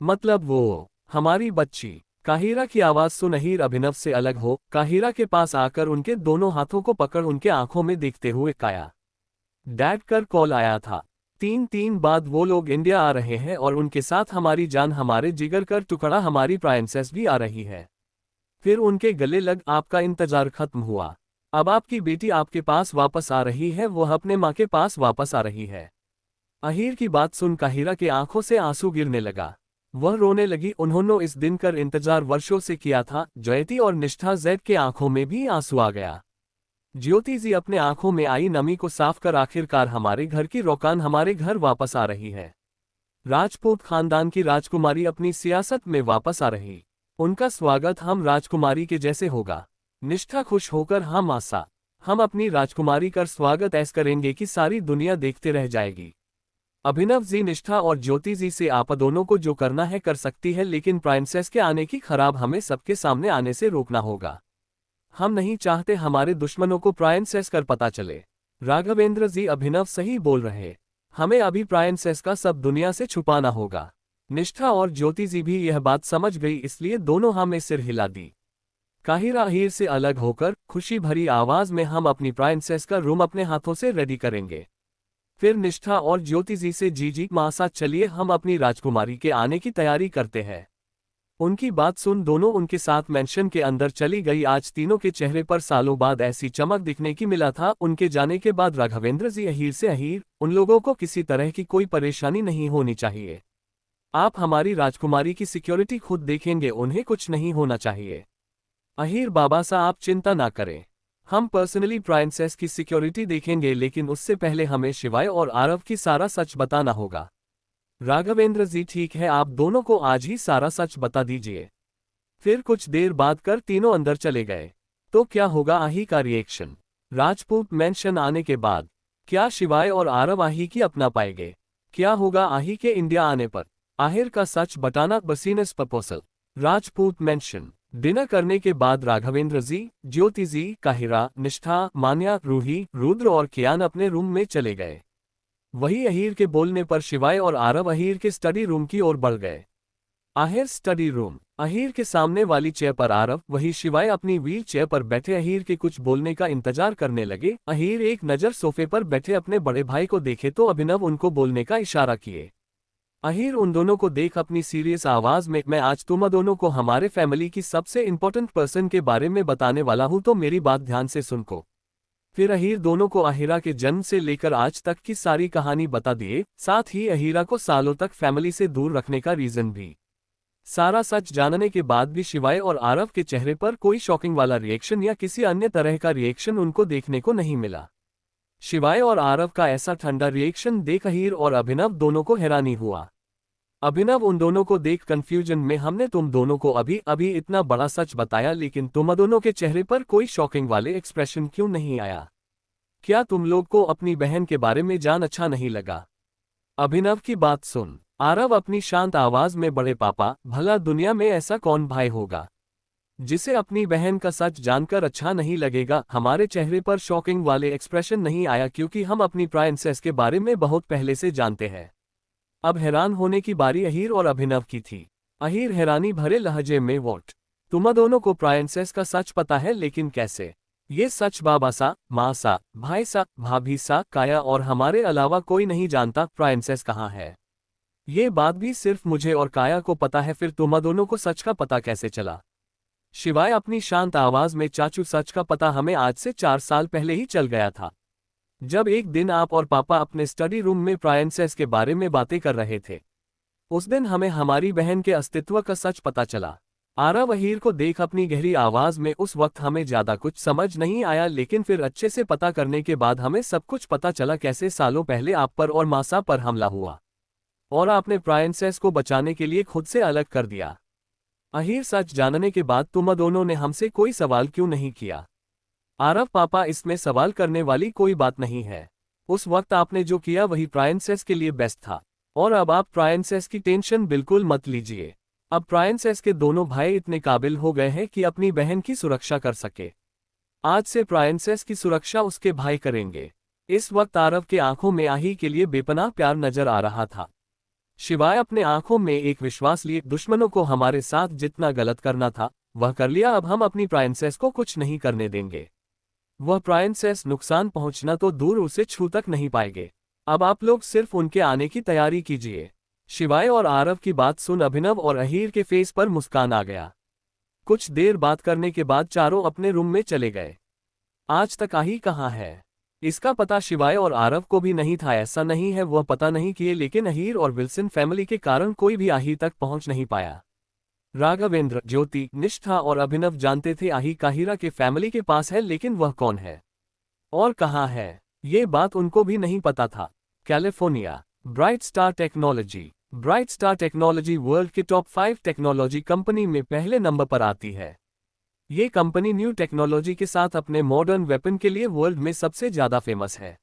मतलब वो हमारी बच्ची। काहिरा की आवाज सुन अहिर अभिनव से अलग हो काहिरा के पास आकर उनके दोनों हाथों को पकड़ उनके आंखों में देखते हुए काया, डैड कर कॉल आया था, 3 बाद वो लोग इंडिया आ रहे हैं और उनके साथ हमारी जान, हमारे जिगर कर टुकड़ा, हमारी प्राइंसेस भी आ रही है। फिर उनके गले लग, आपका इंतजार खत्म हुआ, अब आपकी बेटी आपके पास वापस आ रही है, वह अपने माँ के पास वापस आ रही है। अहिर की बात सुन काहिरा के आंखों से आंसू गिरने लगा, वह रोने लगी। उन्होंने इस दिन कर इंतजार वर्षों से किया था। ज्योति और निष्ठा जेड के आंखों में भी आंसू आ गया। ज्योति जी अपने आंखों में आई नमी को साफ कर, आखिरकार हमारे घर की रोकान हमारे घर वापस आ रही है। राजपूत खानदान की राजकुमारी अपनी सियासत में वापस आ रही, उनका स्वागत हम राजकुमारी के जैसे होगा। निष्ठा खुश होकर, हाँ मासा, हम अपनी राजकुमारी का स्वागत ऐसा करेंगे कि सारी दुनिया देखते रह जाएगी। अभिनव जी, निष्ठा और ज्योति जी से आप दोनों को जो करना है कर सकती है, लेकिन प्रिंसेस के आने की खराब हमें सबके सामने आने से रोकना होगा। हम नहीं चाहते हमारे दुश्मनों को प्रिंसेस कर पता चले। राघवेंद्र जी, अभिनव सही बोल रहे। हमें अभी प्रिंसेस का सब दुनिया से छुपाना होगा। निष्ठा और ज्योति जी भी यह बात समझ गई, इसलिए दोनों हमें सिर हिला दी। काहिरा हीर से अलग होकर खुशी भरी आवाज में हम अपनी प्रिंसेस का रूम अपने हाथों से रेडी करेंगे। फिर निष्ठा और ज्योति जी से, जी जी माँ साथ चलिए, हम अपनी राजकुमारी के आने की तैयारी करते हैं। उनकी बात सुन दोनों उनके साथ मेंशन के अंदर चली गई। आज तीनों के चेहरे पर सालों बाद ऐसी चमक दिखने की मिला था। उनके जाने के बाद राघवेंद्र जी, अहीर से अहीर, उन लोगों को किसी तरह की कोई परेशानी नहीं होनी चाहिए। आप हमारी राजकुमारी की सिक्योरिटी खुद देखेंगे, उन्हें कुछ नहीं होना चाहिए। अहीर बाबा सा, आप चिंता ना करें, हम पर्सनली प्रिंसेस की सिक्योरिटी देखेंगे, लेकिन उससे पहले हमें शिवाय और आरव की सारा सच बताना होगा। राघवेंद्र जी, ठीक है, आप दोनों को आज ही सारा सच बता दीजिए। फिर कुछ देर बाद कर तीनों अंदर चले गए। तो क्या होगा आही का रिएक्शन? राजपूत मेंशन आने के बाद क्या शिवाय और आरव आही की अपना पाएंगे? क्या होगा आही के इंडिया आने पर? आहिर का सच बताना बसीनस प्रपोजल। राजपूत मेंशन। डिनर करने के बाद राघवेंद्र जी, ज्योति जी, काहिरा, निष्ठा, मान्या, रूही, रुद्र और कियान अपने रूम में चले गए। वही अहीर के बोलने पर शिवाय और आरव अहीर के स्टडी रूम की ओर बढ़ गए। Ahir study room. अहीर के सामने वाली चेयर पर आरव, वही शिवाय अपनी व्हील चेयर पर बैठे अहीर के कुछ बोलने का इंतजार करने लगे। अहीर एक नजर सोफे पर बैठे अपने बड़े भाई को देखे तो अभिनव उनको बोलने का इशारा किए। अहीर उन दोनों को देख अपनी सीरियस आवाज में, मैं आज तुम दोनों को हमारे फैमिली की सबसे इंपॉर्टेंट पर्सन के बारे में बताने वाला हूं, तो मेरी बात ध्यान से सुनको। फिर अहीर दोनों को अहीरा के जन्म से लेकर आज तक की सारी कहानी बता दिए, साथ ही अहीरा को सालों तक फैमिली से दूर रखने का रीजन भी। सारा सच जानने के बाद भी शिवाय और आरव के चेहरे पर कोई शॉकिंग वाला रिएक्शन या किसी अन्य तरह का रिएक्शन उनको देखने को नहीं मिला। शिवाय और आरव का ऐसा ठंडा रिएक्शन देख अहीर और अभिनव दोनों को हैरानी हुआ। अभिनव उन दोनों को देख कंफ्यूजन में, हमने तुम दोनों को अभी अभी इतना बड़ा सच बताया, लेकिन तुम दोनों के चेहरे पर कोई शॉकिंग वाले एक्सप्रेशन क्यों नहीं आया? क्या तुम लोग को अपनी बहन के बारे में जान अच्छा नहीं लगा? अभिनव की बात सुन आरव अपनी शांत आवाज में, बड़े पापा, भला दुनिया में ऐसा कौन भाई होगा जिसे अपनी बहन का सच जानकर अच्छा नहीं लगेगा? हमारे चेहरे पर शॉकिंग वाले एक्सप्रेशन नहीं आया क्योंकि हम अपनी प्रिंसेस के बारे में बहुत पहले से जानते हैं। अब हैरान होने की बारी अहीर और अभिनव की थी। अहीर हैरानी भरे लहजे में, वोट, तुम दोनों को प्रिंसेस का सच पता है, लेकिन कैसे? ये सच बाबा सा, माँ सा, भाई सा, भाभी सा, काया और हमारे अलावा कोई नहीं जानता प्रिंसेस कहाँ है। ये बात भी सिर्फ मुझे और काया को पता है। फिर तुम दोनों को सच का पता कैसे चला? शिवाय अपनी शांत आवाज में, चाचू, सच का पता हमें आज से 4 साल पहले ही चल गया था, जब एक दिन आप और पापा अपने स्टडी रूम में प्रिंसेस के बारे में बातें कर रहे थे। उस दिन हमें हमारी बहन के अस्तित्व का सच पता चला। आरव अहीर को देख अपनी गहरी आवाज में, उस वक्त हमें ज्यादा कुछ समझ नहीं आया, लेकिन फिर अच्छे से पता करने के बाद हमें सब कुछ पता चला, कैसे सालों पहले आप पर और मासा पर हमला हुआ और आपने प्रिंसेस को बचाने के लिए खुद से अलग कर दिया। अहीर, सच जानने के बाद तुम दोनों ने हमसे कोई सवाल क्यों नहीं किया? आरव, पापा, इसमें सवाल करने वाली कोई बात नहीं है। उस वक्त आपने जो किया वही प्रिंसेस के लिए बेस्ट था, और अब आप प्रिंसेस की टेंशन बिल्कुल मत लीजिए। अब प्रिंसेस के दोनों भाई इतने काबिल हो गए हैं कि अपनी बहन की सुरक्षा कर सके। आज से प्रिंसेस की सुरक्षा उसके भाई करेंगे। इस वक्त आरव के आंखों में आही के लिए बेपनाह प्यार नजर आ रहा था। शिवाय अपने आंखों में एक विश्वास लिए, दुश्मनों को हमारे साथ जितना गलत करना था वह कर लिया, अब हम अपनी प्रिंसेस को कुछ नहीं करने देंगे। वह प्रिंसेस नुकसान पहुंचना तो दूर, उसे छू तक नहीं पाएंगे। अब आप लोग सिर्फ उनके आने की तैयारी कीजिए। शिवाय और आरव की बात सुन अभिनव और अहीर के फेस पर मुस्कान आ गया। कुछ देर बात करने के बाद चारों अपने रूम में चले गए। आज तक आही कहाँ है, इसका पता शिवाय और आरव को भी नहीं था। ऐसा नहीं है वह पता नहीं किए, लेकिन अहीर और विल्सन फैमिली के कारण कोई भी आही तक पहुंच नहीं पाया। राघवेंद्र, ज्योति, निष्ठा और अभिनव जानते थे आही काहिरा के फैमिली के पास है, लेकिन वह कौन है और कहाँ है ये बात उनको भी नहीं पता था। California. Bright star technology. Bright star technology world के टॉप 5 टेक्नोलॉजी कंपनी में पहले नंबर पर आती है। ये कंपनी न्यू टेक्नोलॉजी के साथ अपने मॉडर्न वेपन के लिए वर्ल्ड में सबसे ज़्यादा फेमस है।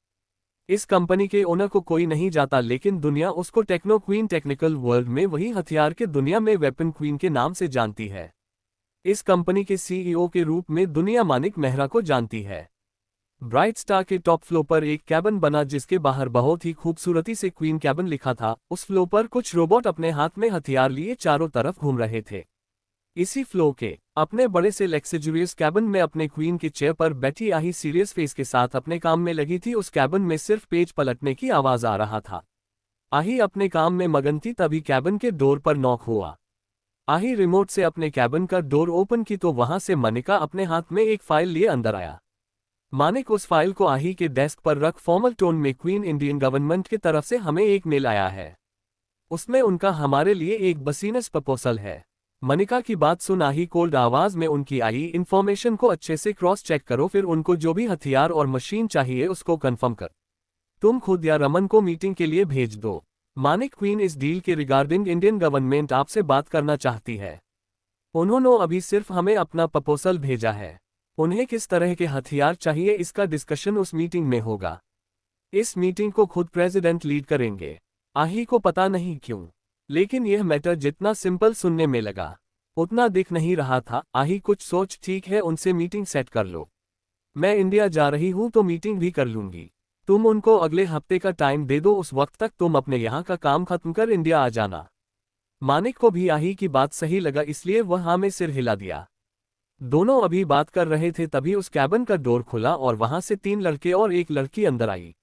इस कंपनी के ओनर को कोई नहीं जाता, लेकिन दुनिया उसको टेक्नो क्वीन, टेक्निकल वर्ल्ड में वही हथियार के दुनिया में वेपन क्वीन के नाम से जानती है। इस कंपनी के सीईओ के रूप में दुनिया मानिक मेहरा को जानती है। ब्राइट स्टार के टॉप फ्लोर पर एक कैबिन बना जिसके बाहर बहुत ही खूबसूरती से क्वीन कैबिन लिखा था। उस फ्लोर पर कुछ रोबोट अपने हाथ में हथियार लिए चारों तरफ घूम रहे थे। इसी फ्लोर के अपने बड़े से लग्जरियस कैबिन में अपने क्वीन के चेयर पर बैठी आही सीरियस फेस के साथ अपने काम में लगी थी। उस कैबिन में सिर्फ पेज पलटने की आवाज आ रहा था। आही अपने काम में मगन थी, तभी कैबिन के डोर पर नॉक हुआ। आही रिमोट से अपने कैबिन का डोर ओपन की तो वहां से मनिका अपने हाथ में एक फाइल लिए अंदर आया। मानिक उस फाइल को आही के डेस्क पर रख फॉर्मल टोन में, क्वीन, इंडियन गवर्नमेंट की तरफ से हमें एक मेल आया है। उसमें उनका हमारे लिए एक बसीनस प्रपोजल है। मनिका की बात सुन आही कोल्ड आवाज में उनकी आई इन्फॉर्मेशन को अच्छे से क्रॉस चेक करो, फिर उनको जो भी हथियार और मशीन चाहिए उसको कंफर्म कर। तुम खुद या रमन को मीटिंग के लिए भेज दो। मानिक, क्वीन, इस डील के रिगार्डिंग इंडियन गवर्नमेंट आपसे बात करना चाहती है। उन्होंने अभी सिर्फ हमें अपना प्रपोजल भेजा है। उन्हें किस तरह के हथियार चाहिए इसका डिस्कशन उस मीटिंग में होगा। इस मीटिंग को खुद प्रेसिडेंट लीड करेंगे। आही को पता नहीं क्यों, लेकिन यह मैटर जितना सिंपल सुनने में लगा उतना दिख नहीं रहा था। आही कुछ सोच, ठीक है, उनसे मीटिंग सेट कर लो। मैं इंडिया जा रही हूं तो मीटिंग भी कर लूंगी। तुम उनको अगले हफ्ते का टाइम दे दो, उस वक्त तक तुम अपने यहाँ का काम खत्म कर इंडिया आ जाना। मानिक को भी आही की बात सही लगा, इसलिए वह हाँ में सिर हिला दिया। दोनों अभी बात कर रहे थे तभी उस कैबिन का डोर खुला और वहां से 3 लड़के और एक लड़की अंदर आई।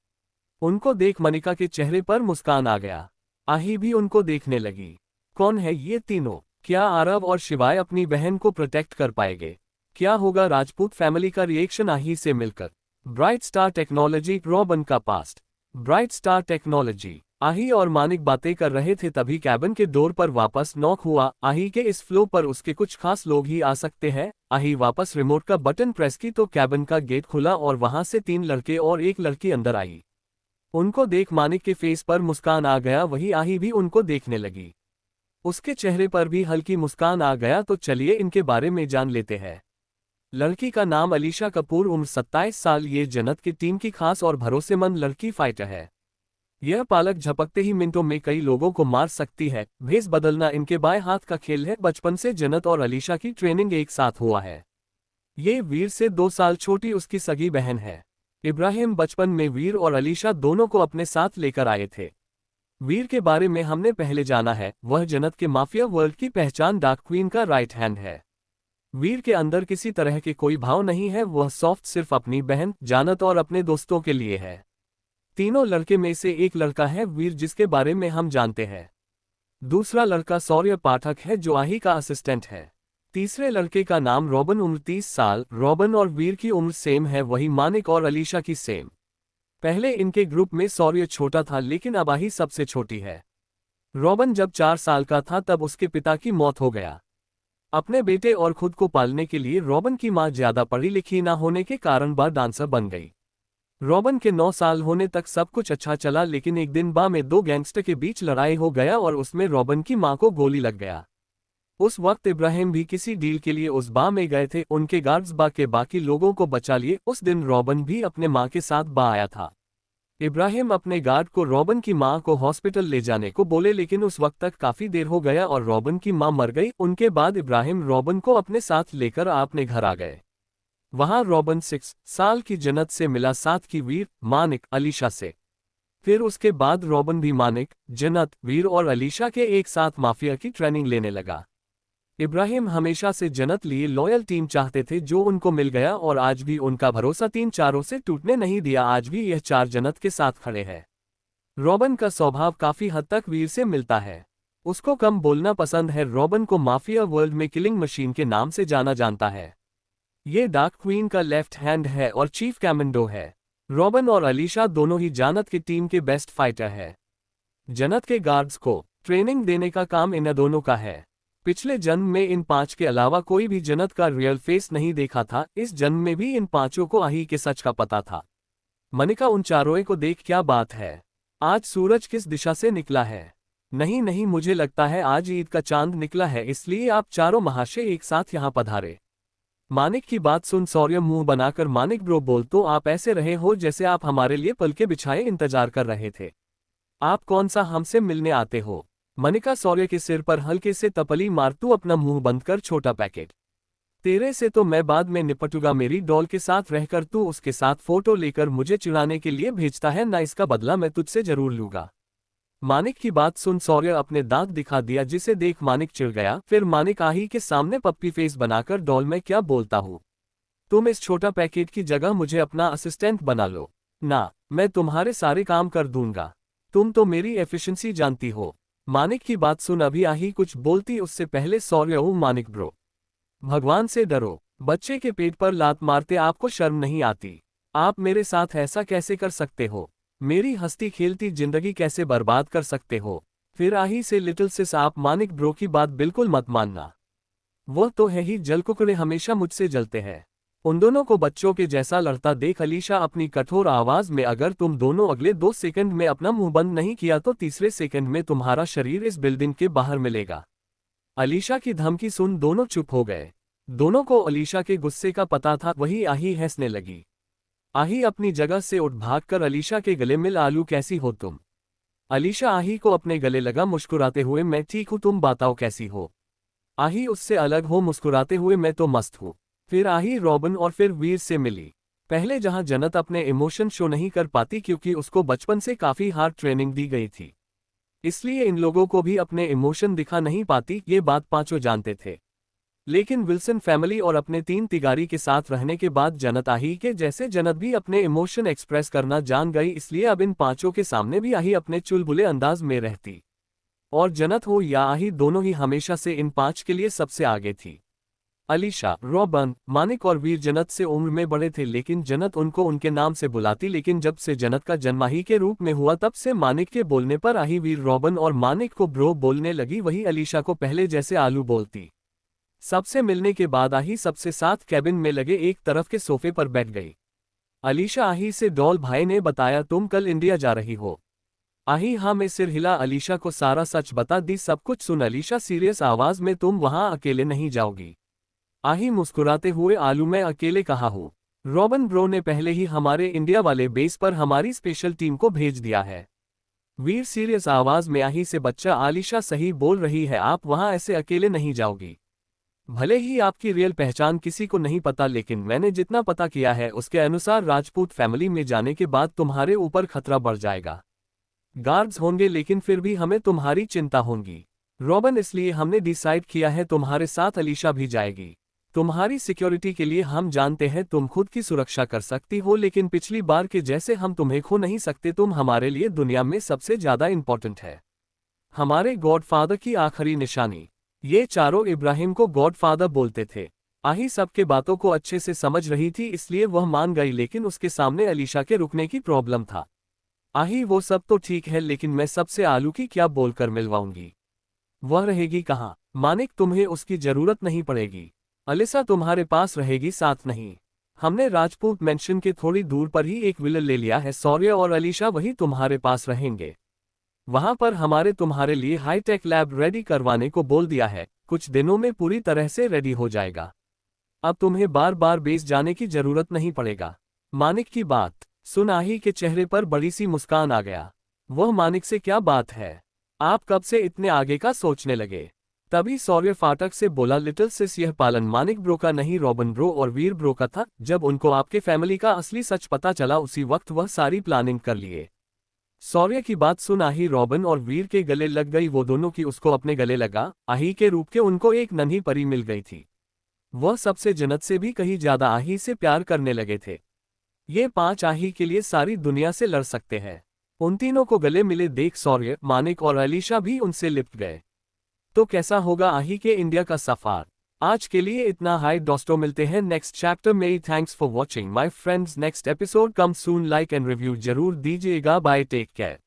उनको देख मनिका के चेहरे पर मुस्कान आ गया। आही भी उनको देखने लगी। कौन है ये तीनों? क्या आरव और शिवाय अपनी बहन को प्रोटेक्ट कर पाएंगे? क्या होगा राजपूत फैमिली का रिएक्शन आही से मिलकर? ब्राइट स्टार टेक्नोलॉजी, रॉबन का पास्ट। Bright star technology. आही और मानिक बातें कर रहे थे तभी कैबिन के डोर पर वापस नॉक हुआ। आही के इस फ्लो पर उसके कुछ खास लोग ही आ सकते हैं। आही वापस रिमोट का बटन प्रेस की तो कैबिन का गेट खुला और वहां से 3 लड़के और एक लड़की अंदर आई। उनको देख मानिक के फेस पर मुस्कान आ गया, वही आही भी उनको देखने लगी। उसके चेहरे पर भी हल्की मुस्कान आ गया। तो चलिए इनके बारे में जान लेते हैं। लड़की का नाम अलीशा कपूर, उम्र 27 साल। ये जन्नत की टीम की खास और भरोसेमंद लड़की फाइटर है। यह पालक झपकते ही मिनटों में कई लोगों को मार सकती है। भेस बदलना इनके बाएं हाथ का खेल है। बचपन से जन्नत और अलीशा की ट्रेनिंग एक साथ हुआ है। ये वीर से 2 साल छोटी उसकी सगी बहन है। इब्राहिम बचपन में वीर और अलीशा दोनों को अपने साथ लेकर आए थे। वीर के बारे में हमने पहले जाना है। वह जन्नत के माफिया वर्ल्ड की पहचान, डार्क क्वीन का राइट हैंड है। वीर के अंदर किसी तरह के कोई भाव नहीं है। वह सॉफ्ट सिर्फ अपनी बहन जन्नत और अपने दोस्तों के लिए है। तीनों लड़के में से एक लड़का है वीर, जिसके बारे में हम जानते हैं। दूसरा लड़का शौर्य पाठक है जो आही का असिस्टेंट है। तीसरे लड़के का नाम रॉबन, उम्र 30 साल। रॉबन और वीर की उम्र सेम है, वही मानिक और अलीशा की सेम। पहले इनके ग्रुप में शौर्य छोटा था, लेकिन अब आही सबसे छोटी है। रॉबन जब 4 साल का था तब उसके पिता की मौत हो गया। अपने बेटे और खुद को पालने के लिए रॉबन की मां ज्यादा पढ़ी लिखी ना होने के कारण बार डांसर बन गई। रॉबन के 9 साल होने तक सब कुछ अच्छा चला, लेकिन एक दिन बार में 2 गैंगस्टर के बीच लड़ाई हो गया और उसमें रॉबन की मां को गोली लग गया। उस वक्त इब्राहिम भी किसी डील के लिए उस बार में गए थे। उनके गार्ड्स बार के बाकी लोगों को बचा लिए। उस दिन रॉबन भी अपने मां के साथ बार आया था। इब्राहिम अपने गार्ड को रॉबन की मां को हॉस्पिटल ले जाने को बोले, लेकिन उस वक्त तक काफी देर हो गया और रॉबन की मां मर गई। उनके बाद इब्राहिम रॉबन को अपने साथ लेकर अपने घर आ गए। वहां रॉबन 6 साल की जन्नत से मिला, 7 की वीर, मानिक, अलीशा से। फिर उसके बाद रॉबन भी मानिक, जन्नत, वीर और अलीशा के एक साथ माफिया की ट्रेनिंग लेने लगा। इब्राहिम हमेशा से जन्नत लिए लॉयल टीम चाहते थे, जो उनको मिल गया और आज भी उनका भरोसा 3 चारों से टूटने नहीं दिया। आज भी यह 4 जन्नत के साथ खड़े हैं। रॉबन का स्वभाव काफी हद तक वीर से मिलता है। उसको कम बोलना पसंद है। रॉबन को माफिया वर्ल्ड में किलिंग मशीन के नाम से जाना जानता है। ये डार्क क्वीन का लेफ्ट हैंड है और चीफ कमांडो है। रॉबन और अलीशा दोनों ही जन्नत की टीम के बेस्ट फाइटर है। जन्नत के गार्ड्स को ट्रेनिंग देने का काम इन दोनों का है। पिछले जन्म में इन 5 के अलावा कोई भी जन्नत का रियल फेस नहीं देखा था। इस जन्म में भी इन 5 को आही के सच का पता था। मनिका उन चारों को देख, क्या बात है, आज सूरज किस दिशा से निकला है? नहीं नहीं, मुझे लगता है आज ईद का चांद निकला है, इसलिए आप चारों महाशय एक साथ यहाँ पधारे। मानिक की बात सुन शौर्य मुंह बनाकर मानिक ब्रो बोल, तो आप ऐसे रहे हो जैसे आप हमारे लिए पलके बिछाए इंतजार कर रहे थे। आप कौन सा हमसे मिलने आते हो? मनिका शौर्य के सिर पर हल्के से तपली मार, तू अपना मुंह बंद कर छोटा पैकेट। तेरे से तो मैं बाद में निपटूंगा। मेरी डॉल के साथ रहकर तू उसके साथ फोटो लेकर मुझे चिढ़ाने के लिए भेजता है ना, इसका बदला मैं तुझसे जरूर लूंगा। मानिक की बात सुन शौर्य अपने दांत दिखा दिया, जिसे देख मानिक चिढ़ गया। फिर मानिक आही के सामने पप्पी फेस बनाकर, डॉल मैं क्या बोलता हूँ, तुम इस छोटा पैकेट की जगह मुझे अपना असिस्टेंट बना लो ना, मैं तुम्हारे सारे काम कर दूंगा। तुम तो मेरी एफिशिएंसी जानती हो। मानिक की बात सुन अभी आही कुछ बोलती उससे पहले शौर्य, ओ मानिक ब्रो, भगवान से डरो। बच्चे के पेट पर लात मारते आपको शर्म नहीं आती? आप मेरे साथ ऐसा कैसे कर सकते हो? मेरी हंसती खेलती जिंदगी कैसे बर्बाद कर सकते हो? फिर आही से लिटिल सिस, आप मानिक ब्रो की बात बिल्कुल मत मानना। वह तो है ही जलकुकड़े, हमेशा मुझसे जलते हैं। उन दोनों को बच्चों के जैसा लड़ता देख अलीशा अपनी कठोर आवाज में, अगर तुम दोनों अगले 2 सेकंड में अपना मुंह बंद नहीं किया तो तीसरे सेकंड में तुम्हारा शरीर इस बिल्डिंग के बाहर मिलेगा। अलीशा की धमकी सुन दोनों चुप हो गए। दोनों को अलीशा के गुस्से का पता था। वही आही हंसने लगी। आही अपनी जगह से उठ भागकर अलीशा के गले मिल, आलू कैसी हो तुम? अलीशा आही को अपने गले लगा मुस्कुराते हुए, मैं ठीक हूँ, तुम बताओ कैसी हो? आही उससे अलग हो मुस्कुराते हुए, मैं तो मस्त हूँ। फिर आही रॉबिन और फिर वीर से मिली। पहले जहां जन्नत अपने इमोशन शो नहीं कर पाती क्योंकि उसको बचपन से काफी हार्ड ट्रेनिंग दी गई थी, इसलिए इन लोगों को भी अपने इमोशन दिखा नहीं पाती, ये बात पांचों जानते थे। लेकिन विल्सन फैमिली और अपने 3 तिगारी के साथ रहने के बाद जन्नत आही के जैसे जन्नत भी अपने इमोशन एक्सप्रेस करना जान गई, इसलिए अब इन पांचों के सामने भी आही अपने चुलबुले अंदाज में रहती। और जन्नत हो या आही, दोनों ही हमेशा से इन 5 के लिए सबसे आगे थी। अलीशा, रॉबन, मानिक और वीर जन्नत से उम्र में बड़े थे, लेकिन जन्नत उनको उनके नाम से बुलाती। लेकिन जब से जन्नत का जन्म आही के रूप में हुआ, तब से मानिक के बोलने पर आही वीर, रॉबन और मानिक को ब्रो बोलने लगी। वही अलीशा को पहले जैसे आलू बोलती। सबसे मिलने के बाद आही सबसे साथ कैबिन में लगे एक तरफ के सोफे पर बैठ गई। अलीशा आही से, डॉल भाई ने बताया तुम कल इंडिया जा रही हो? आही हाँ में सिर हिला। अलीशा को सारा सच बता दी, सब कुछ सुन अलीशा सीरियस आवाज में, तुम वहां अकेले नहीं जाओगी? आही मुस्कुराते हुए, आलू मैं अकेले कहाँ हूँ? रॉबिन ब्रो ने पहले ही हमारे इंडिया वाले बेस पर हमारी स्पेशल टीम को भेज दिया है। वीर सीरियस आवाज में आही से, बच्चा आलिशा सही बोल रही है, आप वहां ऐसे अकेले नहीं जाओगी। भले ही आपकी रियल पहचान किसी को नहीं पता, लेकिन मैंने जितना पता किया है उसके अनुसार राजपूत फैमिली में जाने के बाद तुम्हारे ऊपर खतरा बढ़ जाएगा। गार्ड्स होंगे लेकिन फिर भी हमें तुम्हारी चिंता होगी रॉबिन, इसलिए हमने डिसाइड किया है तुम्हारे साथ अलीशा भी जाएगी। तुम्हारी सिक्योरिटी के लिए हम जानते हैं तुम खुद की सुरक्षा कर सकती हो, लेकिन पिछली बार के जैसे हम तुम्हें खो नहीं सकते। तुम हमारे लिए दुनिया में सबसे ज्यादा इंपॉर्टेंट है, हमारे गॉडफादर की आखिरी निशानी। ये चारों इब्राहिम को गॉडफादर बोलते थे। आही सबके बातों को अच्छे से समझ रही थी, इसलिए वह मान गई, लेकिन उसके सामने अलीशा के रुकने की प्रॉब्लम था। आही वो सब तो ठीक है, लेकिन मैं सबसे आलू की क्या बोलकर मिलवाऊंगी? वह रहेगी कहाँ? मानिक, तुम्हें उसकी जरूरत नहीं पड़ेगी। अलिसा तुम्हारे पास रहेगी, साथ नहीं। हमने राजपूत मेंशन के थोड़ी दूर पर ही एक विला ले लिया है। शौर्य और अलीशा वही तुम्हारे पास रहेंगे। वहां पर हमारे तुम्हारे लिए हाईटेक लैब रेडी करवाने को बोल दिया है, कुछ दिनों में पूरी तरह से रेडी हो जाएगा। अब तुम्हें बार बार बेस जाने की जरूरत नहीं पड़ेगा। मानिक की बात सुन आही के चेहरे पर बड़ी सी मुस्कान आ गया। वह मानिक से, क्या बात है, आप कब से इतने आगे का सोचने लगे? तभी शौर्य फाटक से बोला, लिटिल सिस, यह पालन मानिक ब्रो का नहीं, रॉबिन ब्रो और वीर ब्रो का था। जब उनको आपके फैमिली का असली सच पता चला, उसी वक्त वह सारी प्लानिंग कर लिए। शौर्य की बात सुन आही रॉबिन और वीर के गले लग गई। वो दोनों की उसको अपने गले लगा। आही के रूप के उनको एक नन्ही परी मिल गई थी। वह सबसे जन्नत से भी कहीं ज्यादा आही से प्यार करने लगे थे। ये 5 आही के लिए सारी दुनिया से लड़ सकते हैं। उन तीनों को गले मिले देख शौर्य, मानिक और अलीशा भी उनसे लिपट गए। तो कैसा होगा आही के इंडिया का सफर? आज के लिए इतना। हाई दोस्तों, मिलते हैं नेक्स्ट चैप्टर में। Thanks for watching my friends. Next episode come soon. Like and review जरूर दीजिएगा। Bye, take care.